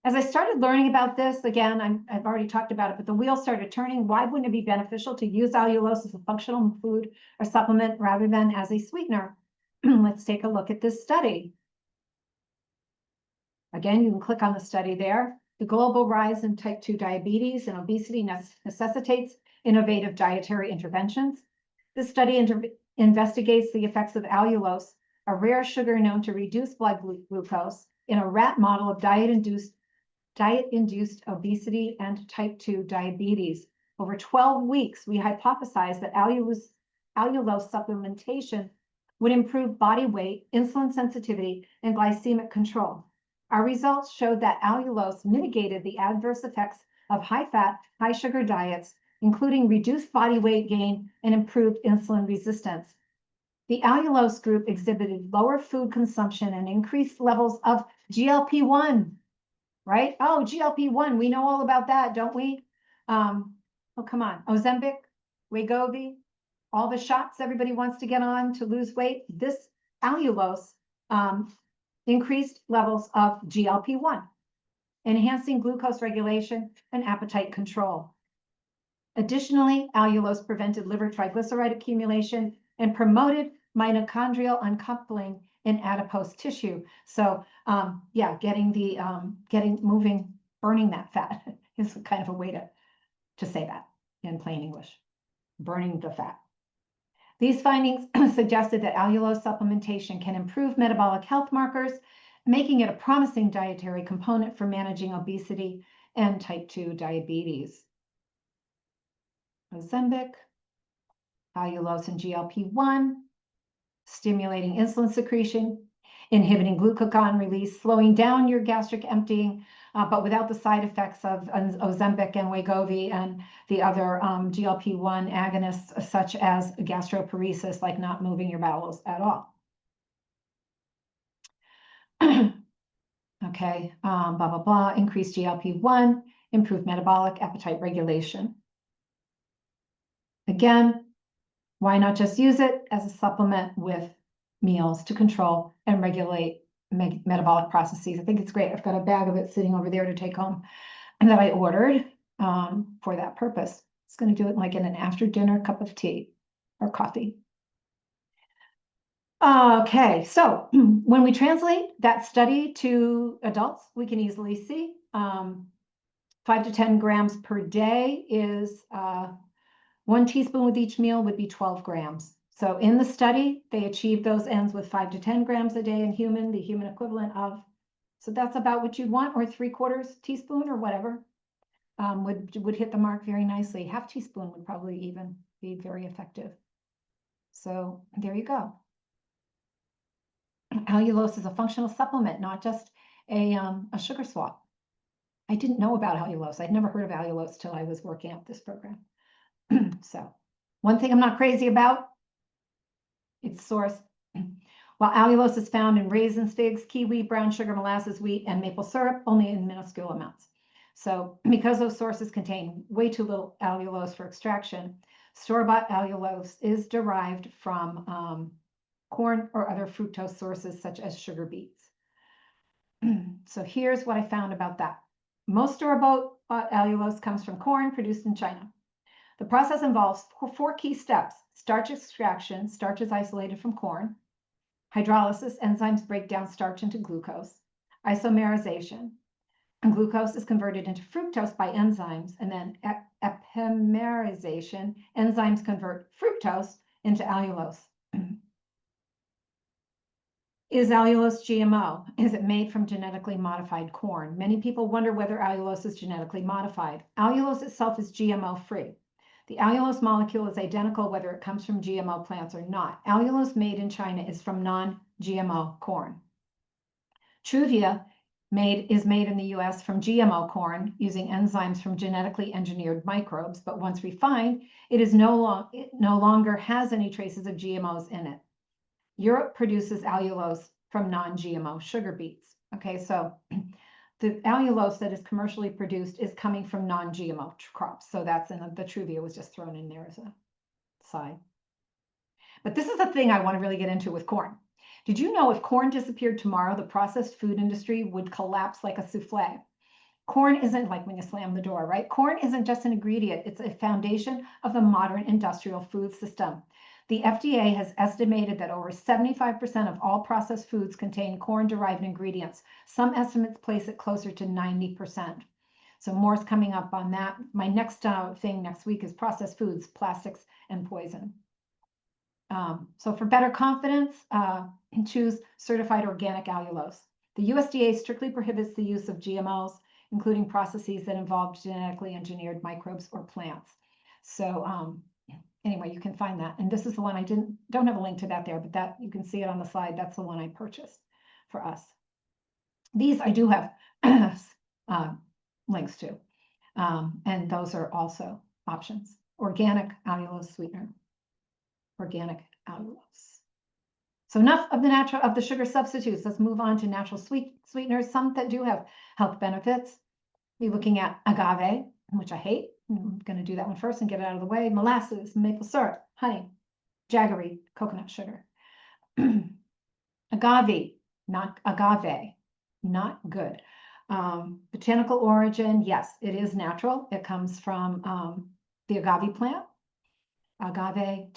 As I started learning about this, again, I've already talked about it, but the wheels started turning. Why wouldn't it be beneficial to use allulose as a functional food or supplement rather than as a sweetener? Let's take a look at this study. Again, you can click on the study there. The global rise in type 2 diabetes and obesity necessitates innovative dietary interventions. This study investigates the effects of allulose, a rare sugar known to reduce blood glucose, in a rat model of diet-induced obesity and type 2 diabetes. Over 12 weeks, we hypothesized that allulose supplementation would improve body weight, insulin sensitivity, and glycemic control. Our results showed that allulose mitigated the adverse effects of high-fat, high-sugar diets, including reduced body weight gain and improved insulin resistance. The allulose group exhibited lower food consumption and increased levels of GLP-1, right? Oh, GLP-1, we know all about that, don't we? Oh, come on, Ozempic, Wegovy, all the shots everybody wants to get on to lose weight. This allulose increased levels of GLP-1, enhancing glucose regulation and appetite control. Additionally, allulose prevented liver triglyceride accumulation and promoted mitochondrial uncoupling in adipose tissue. So, yeah, burning that fat is kind of a way to say that in plain English, burning the fat. These findings suggested that allulose supplementation can improve metabolic health markers, making it a promising dietary component for managing obesity and type 2 diabetes. Ozempic, allulose and GLP-1, stimulating insulin secretion, inhibiting glucagon release, slowing down your gastric emptying, but without the side effects of Ozempic and Wegovy and the other GLP-1 agonists, such as gastroparesis, like not moving your bowels at all. Okay, blah, blah, blah, increased GLP-1, improved metabolic appetite regulation. Again, why not just use it as a supplement with meals to control and regulate metabolic processes? I think it's great. I've got a bag of it sitting over there to take home and that I ordered for that purpose. It's going to do it like in an after dinner cup of tea or coffee. Okay, so when we translate that study to adults, we can easily see 5 to 10 grams per day is 1 teaspoon with each meal would be 12 grams. So in the study, they achieved those ends with 5 to 10 grams a day in human, the human equivalent of, so that's about what you'd want, or 3/4 teaspoon or whatever, would hit the mark very nicely. Half teaspoon would probably even be very effective. So there you go. Allulose is a functional supplement, not just a sugar swap. I didn't know about allulose. I'd never heard of allulose till I was working up this program. So one thing I'm not crazy about, its source. While allulose is found in raisins, figs, kiwi, brown sugar, molasses, wheat, and maple syrup, only in minuscule amounts. So because those sources contain way too little allulose for extraction, store-bought allulose is derived from corn or other fructose sources such as sugar beets. So here's what I found about that. Most store-bought allulose comes from corn produced in China. The process involves 4 key steps: starch extraction, starch is isolated from corn; hydrolysis, enzymes break down starch into glucose; isomerization, and glucose is converted into fructose by enzymes; and then epimerization, enzymes convert fructose into allulose. Is allulose GMO? Is it made from genetically modified corn? Many people wonder whether allulose is genetically modified. Allulose itself is GMO-free. The allulose molecule is identical whether it comes from GMO plants or not. Allulose made in China is from non-GMO corn. Stevia is made in the US from GMO corn using enzymes from genetically engineered microbes, but once refined, it no longer has any traces of GMOs in it. Europe produces allulose from non-GMO sugar beets. Okay, so the allulose that is commercially produced is coming from non-GMO crops. So that's in the Stevia was just thrown in there as a side. But this is the thing I want to really get into with corn. Did you know if corn disappeared tomorrow, the processed food industry would collapse like a souffle? Corn isn't like when you slam the door, right? Corn isn't just an ingredient. It's a foundation of the modern industrial food system. The FDA has estimated that over 75% of all processed foods contain corn-derived ingredients. Some estimates place it closer to 90%. So more's coming up on that. My next thing next week is processed foods, plastics, and poison. So for better confidence, choose certified organic allulose. The USDA strictly prohibits the use of GMOs, including processes that involve genetically engineered microbes or plants. So anyway, you can find that. And this is the one I don't have a link to that there, but that you can see it on the slide. That's the one I purchased for us. These I do have links to, and those are also options. Organic allulose sweetener. Organic allulose. So enough of the sugar substitutes. Let's move on to natural sweeteners, some that do have health benefits. We're looking at agave, which I hate. I'm going to do that one first and get it out of the way. Molasses, maple syrup, honey, jaggery, coconut sugar. Agave, not good. Botanical origin, yes, it is natural. It comes from the agave plant. Agave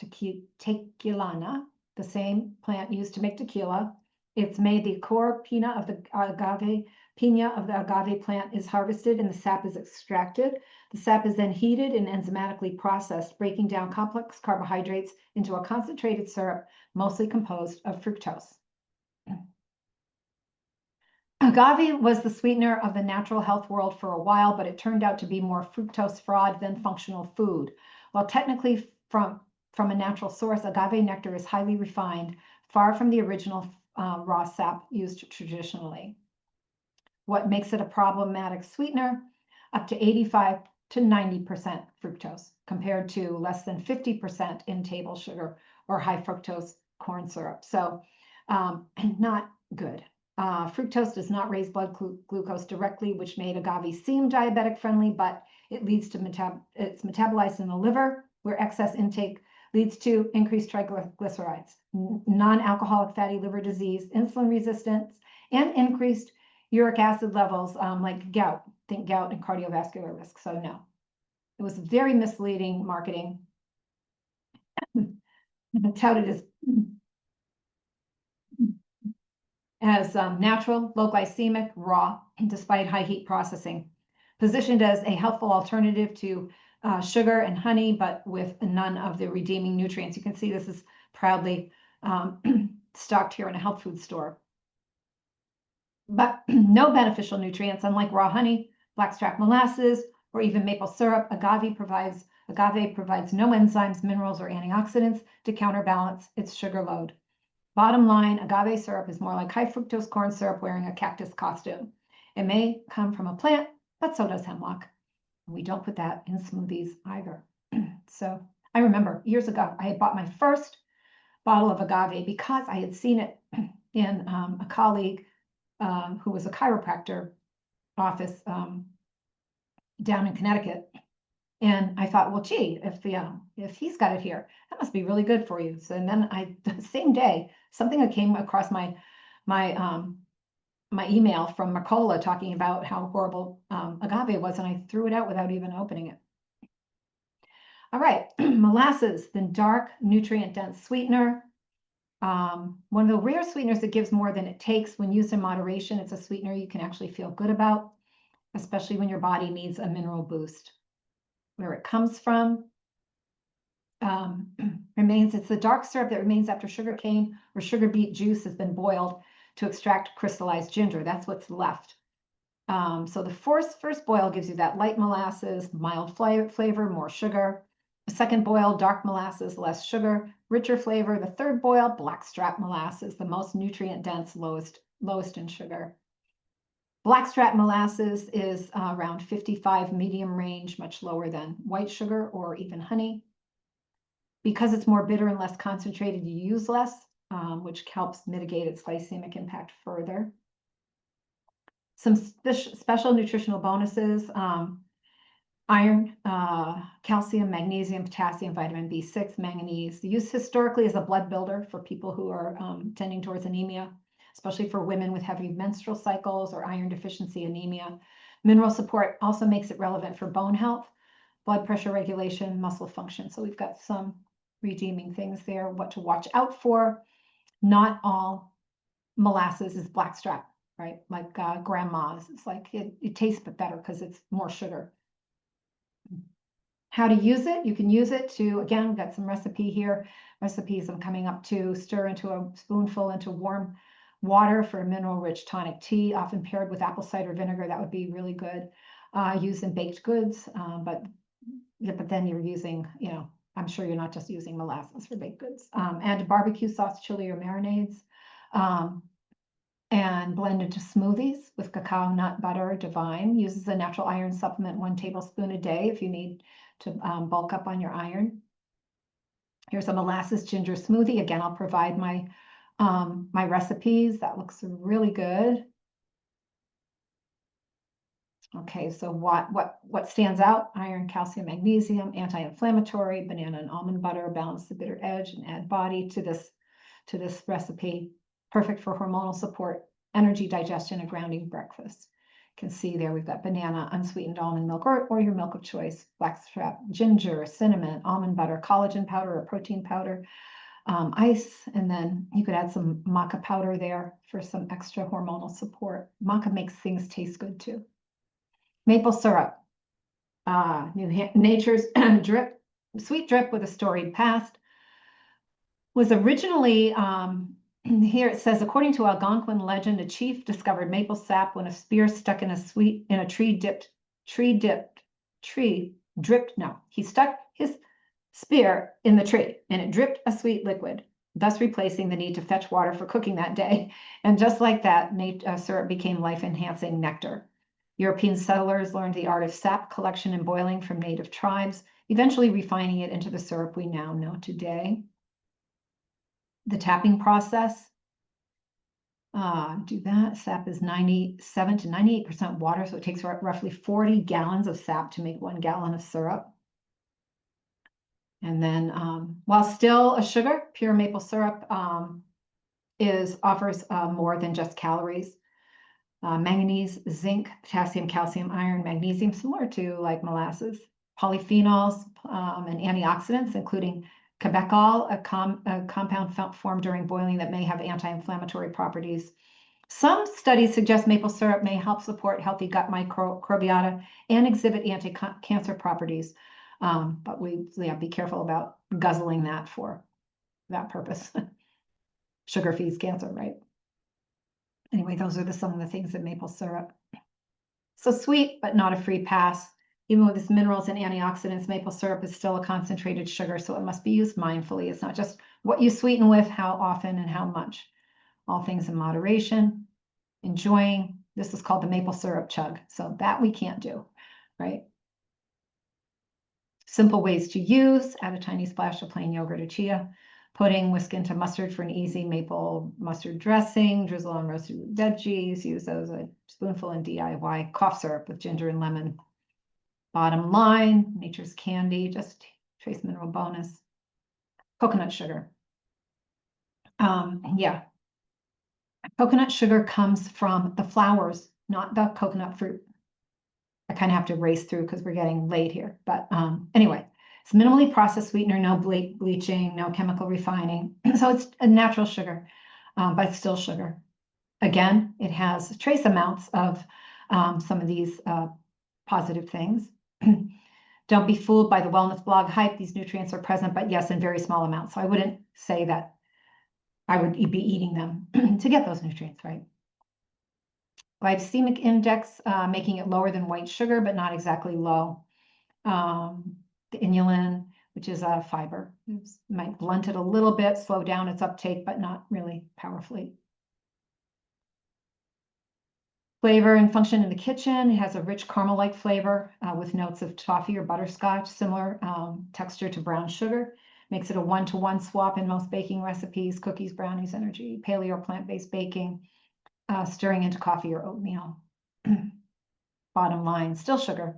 tequilana, the same plant used to make tequila. It's made, the core pina of the agave plant is harvested and the sap is extracted. The sap is then heated and enzymatically processed, breaking down complex carbohydrates into a concentrated syrup, mostly composed of fructose. Agave was the sweetener of the natural health world for a while, but it turned out to be more fructose fraud than functional food. While technically from a natural source, agave nectar is highly refined, far from the original raw sap used traditionally. What makes it a problematic sweetener? Up to 85 to 90% fructose, compared to less than 50% in table sugar or high fructose corn syrup. So not good. Fructose does not raise blood glucose directly, which made agave seem diabetic friendly, but it leads to it's metabolized in the liver, where excess intake leads to increased triglycerides, non-alcoholic fatty liver disease, insulin resistance, and increased uric acid levels like gout. Think gout and cardiovascular risk. So no, it was very misleading marketing. Touted as natural, low glycemic, raw, despite high heat processing. Positioned as a helpful alternative to sugar and honey, but with none of the redeeming nutrients. You can see this is proudly stocked here in a health food store. But no beneficial nutrients, unlike raw honey, blackstrap molasses, or even maple syrup. Agave provides no enzymes, minerals, or antioxidants to counterbalance its sugar load. Bottom line, agave syrup is more like high fructose corn syrup wearing a cactus costume. It may come from a plant, but so does hemlock. We don't put that in smoothies either. So I remember years ago, I had bought my first bottle of agave because I had seen it in a colleague who was a chiropractor office down in Connecticut. And I thought, well, gee, if he's got it here, that must be really good for you. So and then the same day, something that came across my email from Mercola talking about how horrible agave was, and I threw it out without even opening it. All right, molasses, the dark, nutrient-dense sweetener. One of the rare sweeteners that gives more than it takes when used in moderation. It's a sweetener you can actually feel good about, especially when your body needs a mineral boost. Where it comes from it's the dark syrup that remains after sugar cane or sugar beet juice has been boiled to extract crystallized ginger. That's what's left. So the first boil gives you that light molasses, mild flavor, more sugar. The second boil, dark molasses, less sugar, richer flavor. The third boil, blackstrap molasses, the most nutrient dense, lowest in sugar. Blackstrap molasses is around 55 medium range, much lower than white sugar or even honey. Because it's more bitter and less concentrated, you use less, which helps mitigate its glycemic impact further. Some special nutritional bonuses, iron, calcium, magnesium, potassium, vitamin B6, manganese, used historically as a blood builder for people who are tending towards anemia, especially for women with heavy menstrual cycles or iron deficiency anemia. Mineral support also makes it relevant for bone health, blood pressure regulation, muscle function. So we've got some redeeming things there, what to watch out for. Not all molasses is blackstrap. right? Like grandma's. It's like it tastes better because it's more sugar. How to use it? You can use it to, again, we've got some recipe here. Recipes I'm coming up to. Stir into a spoonful into warm water for a mineral-rich tonic tea, often paired with apple cider vinegar. That would be really good. Used in baked goods, but then you're using, I'm sure you're not just using molasses for baked goods. Add barbecue sauce, chili, or marinades. And blend into smoothies with cacao nut butter. Divine uses a natural iron supplement, 1 tablespoon a day if you need to bulk up on your iron. Here's a molasses ginger smoothie. Again, I'll provide my my recipes. That looks really good. Okay, so what stands out? Iron, calcium, magnesium, anti-inflammatory, banana and almond butter, balance the bitter edge and add body to this recipe. Perfect for hormonal support, energy, digestion, and grounding breakfast. You can see there we've got banana, unsweetened almond milk, or your milk of choice, blackstrap, ginger, cinnamon, almond butter, collagen powder or protein powder, ice, and then you could add some maca powder there for some extra hormonal support. Maca makes things taste good too. Maple syrup, nature's drip, sweet drip with a storied past, was originally, here it says, according to Algonquin legend, a chief discovered maple sap when a spear stuck in a he stuck his spear in the tree and it dripped a sweet liquid, thus replacing the need to fetch water for cooking that day. And just like that, syrup became life-enhancing nectar. European settlers learned the art of sap collection and boiling from native tribes, eventually refining it into the syrup we now know today. The tapping process, do that. Sap is 97 to 98% water, so it takes roughly 40 gallons of sap to make 1 gallon of syrup. And then, while still a sugar, pure maple syrup offers more than just calories. Manganese, zinc, potassium, calcium, iron, magnesium, similar to like molasses, polyphenols, and antioxidants, including quebecol, a compound formed during boiling that may have anti-inflammatory properties. Some studies suggest maple syrup may help support healthy gut microbiota and exhibit anti-cancer properties, but be careful about guzzling that for that purpose. Sugar feeds cancer, right? Anyway, those are some of the things in maple syrup. So sweet, but not a free pass. Even with its minerals and antioxidants, maple syrup is still a concentrated sugar, so it must be used mindfully. It's not just what you sweeten with, how often and how much. All things in moderation. Enjoying. This is called the maple syrup chug, so that we can't do, right? Simple ways to use. Add a tiny splash of plain yogurt or chia pudding, whisk into mustard for an easy maple mustard dressing, drizzle on roasted veggies, use those a spoonful in DIY cough syrup with ginger and lemon. Bottom line, nature's candy, just trace mineral bonus. Coconut sugar. Yeah. Coconut sugar comes from the flowers, not the coconut fruit. I kind of have to race through because we're getting late here. But anyway, it's minimally processed sweetener, no bleaching, no chemical refining. So it's a natural sugar, but it's still sugar. Again, it has trace amounts of some of these positive things. Don't be fooled by the wellness blog hype. These nutrients are present, but yes, in very small amounts. So I wouldn't say that I would be eating them to get those nutrients, right? Glycemic index, making it lower than white sugar, but not exactly low. The inulin, which is a fiber, might blunt it a little bit, slow down its uptake, but not really powerfully. Flavor and function in the kitchen. It has a rich caramel-like flavor with notes of toffee or butterscotch, similar texture to brown sugar. Makes it a 1-to-1 swap in most baking recipes, cookies, brownies, energy, paleo or plant-based baking, stirring into coffee or oatmeal. Bottom line, still sugar.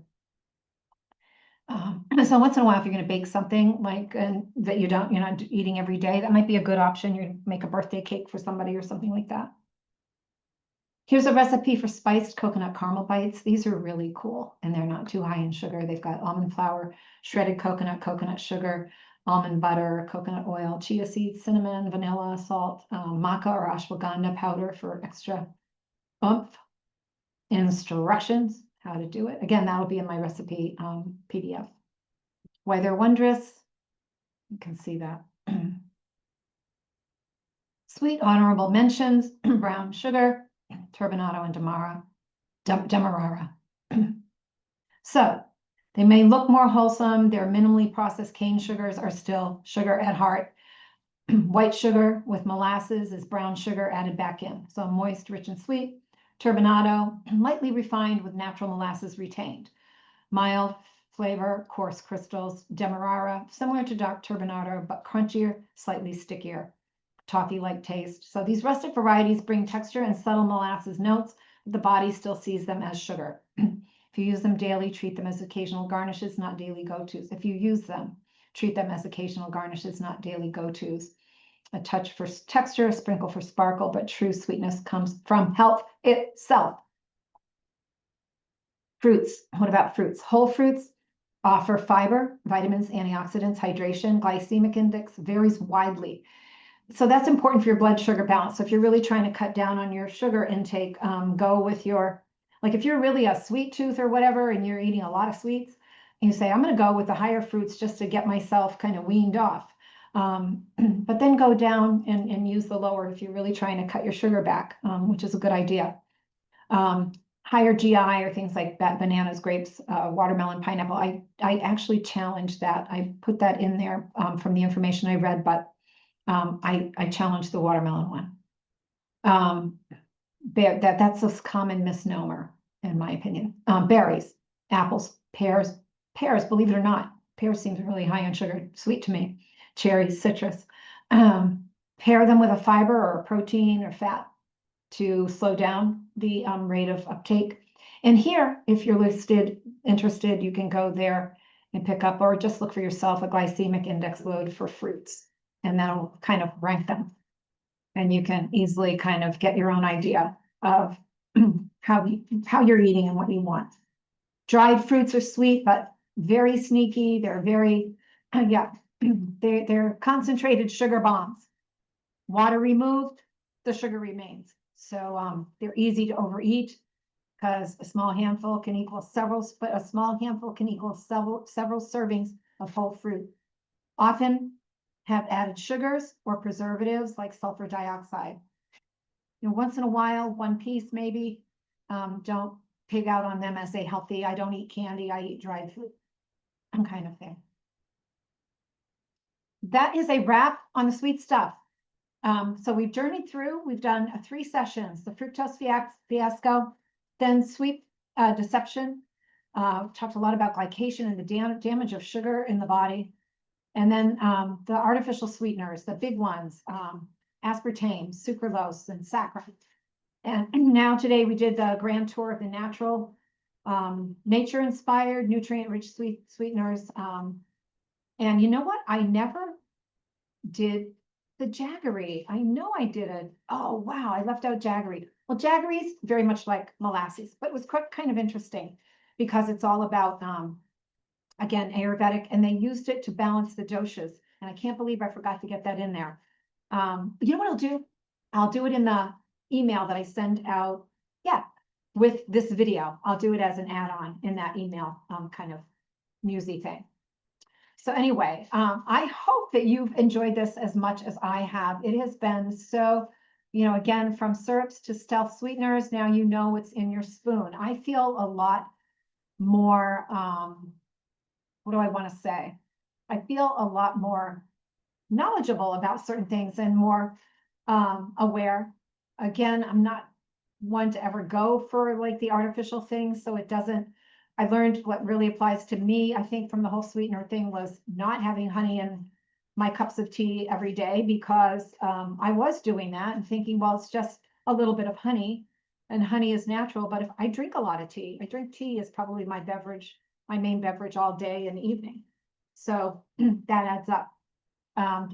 So once in a while, if you're going to bake something like that you're not eating every day, that might be a good option. You make a birthday cake for somebody or something like that. Here's a recipe for spiced coconut caramel bites. These are really cool, and they're not too high in sugar. They've got almond flour, shredded coconut sugar, almond butter, coconut oil, chia seeds, cinnamon, vanilla, salt, maca or ashwagandha powder for extra oomph, instructions, how to do it. Again, that'll be in my recipe PDF. Why they're wondrous, you can see that. Sweet honorable mentions, brown sugar, turbinado and demerara. So they may look more wholesome. Their minimally processed cane sugars are still sugar at heart. White sugar with molasses is brown sugar added back in. So moist, rich, and sweet. Turbinado, lightly refined with natural molasses retained. Mild flavor, coarse crystals. Demerara, similar to dark turbinado, but crunchier, slightly stickier. Toffee-like taste. So these rustic varieties bring texture and subtle molasses notes, but the body still sees them as sugar. If you use them daily, treat them as occasional garnishes, not daily go-tos. If you use them, treat them as occasional garnishes, not daily go-tos. A touch for texture, a sprinkle for sparkle, but true sweetness comes from health itself. Fruits. What about fruits? Whole fruits offer fiber, vitamins, antioxidants, hydration. Glycemic index varies widely. So that's important for your blood sugar balance. So if you're really trying to cut down on your sugar intake, go with your, like if you're really a sweet tooth or whatever, and you're eating a lot of sweets, and you say, I'm going to go with the higher fruits just to get myself kind of weaned off. But then go down and use the lower if you're really trying to cut your sugar back, which is a good idea. Higher GI or things like that, bananas, grapes, watermelon, pineapple. I actually challenged that. I put that in there from the information I read, but I challenged the watermelon one. That's a common misnomer, in my opinion. Berries, apples, pears, believe it or not, pears seems really high on sugar, sweet to me. Cherries, citrus. Pair them with a fiber or a protein or fat to slow down the rate of uptake. And here, if you're interested, you can go there and pick up, or just look for yourself a glycemic index load for fruits, and that'll kind of rank them. And you can easily kind of get your own idea of how you're eating and what you want. Dried fruits are sweet, but very sneaky. They're very, they're concentrated sugar bombs. Water removed, the sugar remains. So they're easy to overeat because a small handful can equal several, but a small handful can equal several servings of whole fruit. Often have added sugars or preservatives like sulfur dioxide. You know, once in a while, one piece maybe. Don't pig out on them as a healthy. I don't eat candy, I eat dried fruit, kind of thing. That is a wrap on the sweet stuff. So we've journeyed through, we've done 3 sessions, the fructose fiasco, then sweet deception, talked a lot about glycation and the damage of sugar in the body. And then the artificial sweeteners, the big ones, aspartame, sucralose, and saccharin. And now today we did the grand tour of the natural, nature-inspired, nutrient-rich sweeteners. And you know what? I never did the jaggery. I know I did it. Oh, wow, I left out jaggery. Well, jaggery is very much like molasses, but it was kind of interesting because it's all about, again, Ayurvedic, and they used it to balance the doshas. And I can't believe I forgot to get that in there. You know what I'll do? I'll do it in the email that I send out. Yeah, with this video, I'll do it as an add-on in that email kind of newsy thing. So anyway, I hope that you've enjoyed this as much as I have. It has been so, you know, again, from syrups to stealth sweeteners, now you know what's in your spoon. I feel a lot more, what do I want to say? I feel a lot more knowledgeable about certain things and more aware. Again, I'm not one to ever go for like the artificial things, so it doesn't, I learned what really applies to me, I think, from the whole sweetener thing was not having honey in my cups of tea every day, because I was doing that and thinking, well, it's just a little bit of honey and honey is natural. But if I drink a lot of tea, I drink tea is probably my beverage, my main beverage all day and evening. So that adds up.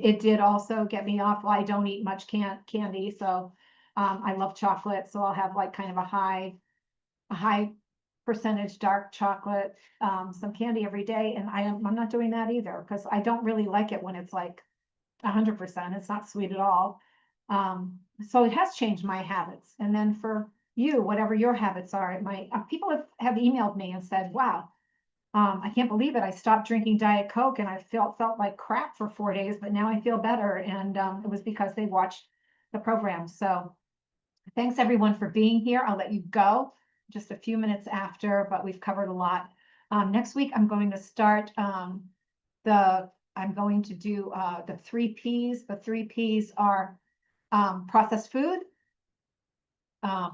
It did also get me off. Well, I don't eat much candy, so I love chocolate. So I'll have like kind of a high percentage dark chocolate, some candy every day. And I'm not doing that either, because I don't really like it when it's like 100%. It's not sweet at all. So it has changed my habits. And then for you, whatever your habits are. People have emailed me and said, wow, I can't believe it. I stopped drinking Diet Coke and I felt like crap for 4 days, but now I feel better. And it was because they watched the program. So thanks everyone for being here. I'll let you go just a few minutes after, but we've covered a lot. Next week, I'm going to start I'm going to do the 3 Ps. The 3 Ps are processed food,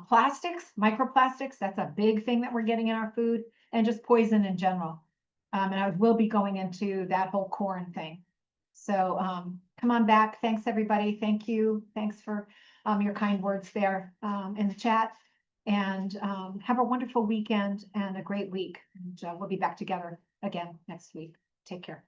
plastics, microplastics. That's a big thing that we're getting in our food, and just poison in general. And I will be going into that whole corn thing. So come on back. Thanks, everybody. Thank you. Thanks for your kind words there in the chat. And have a wonderful weekend and a great week. And we'll be back together again next week. Take care.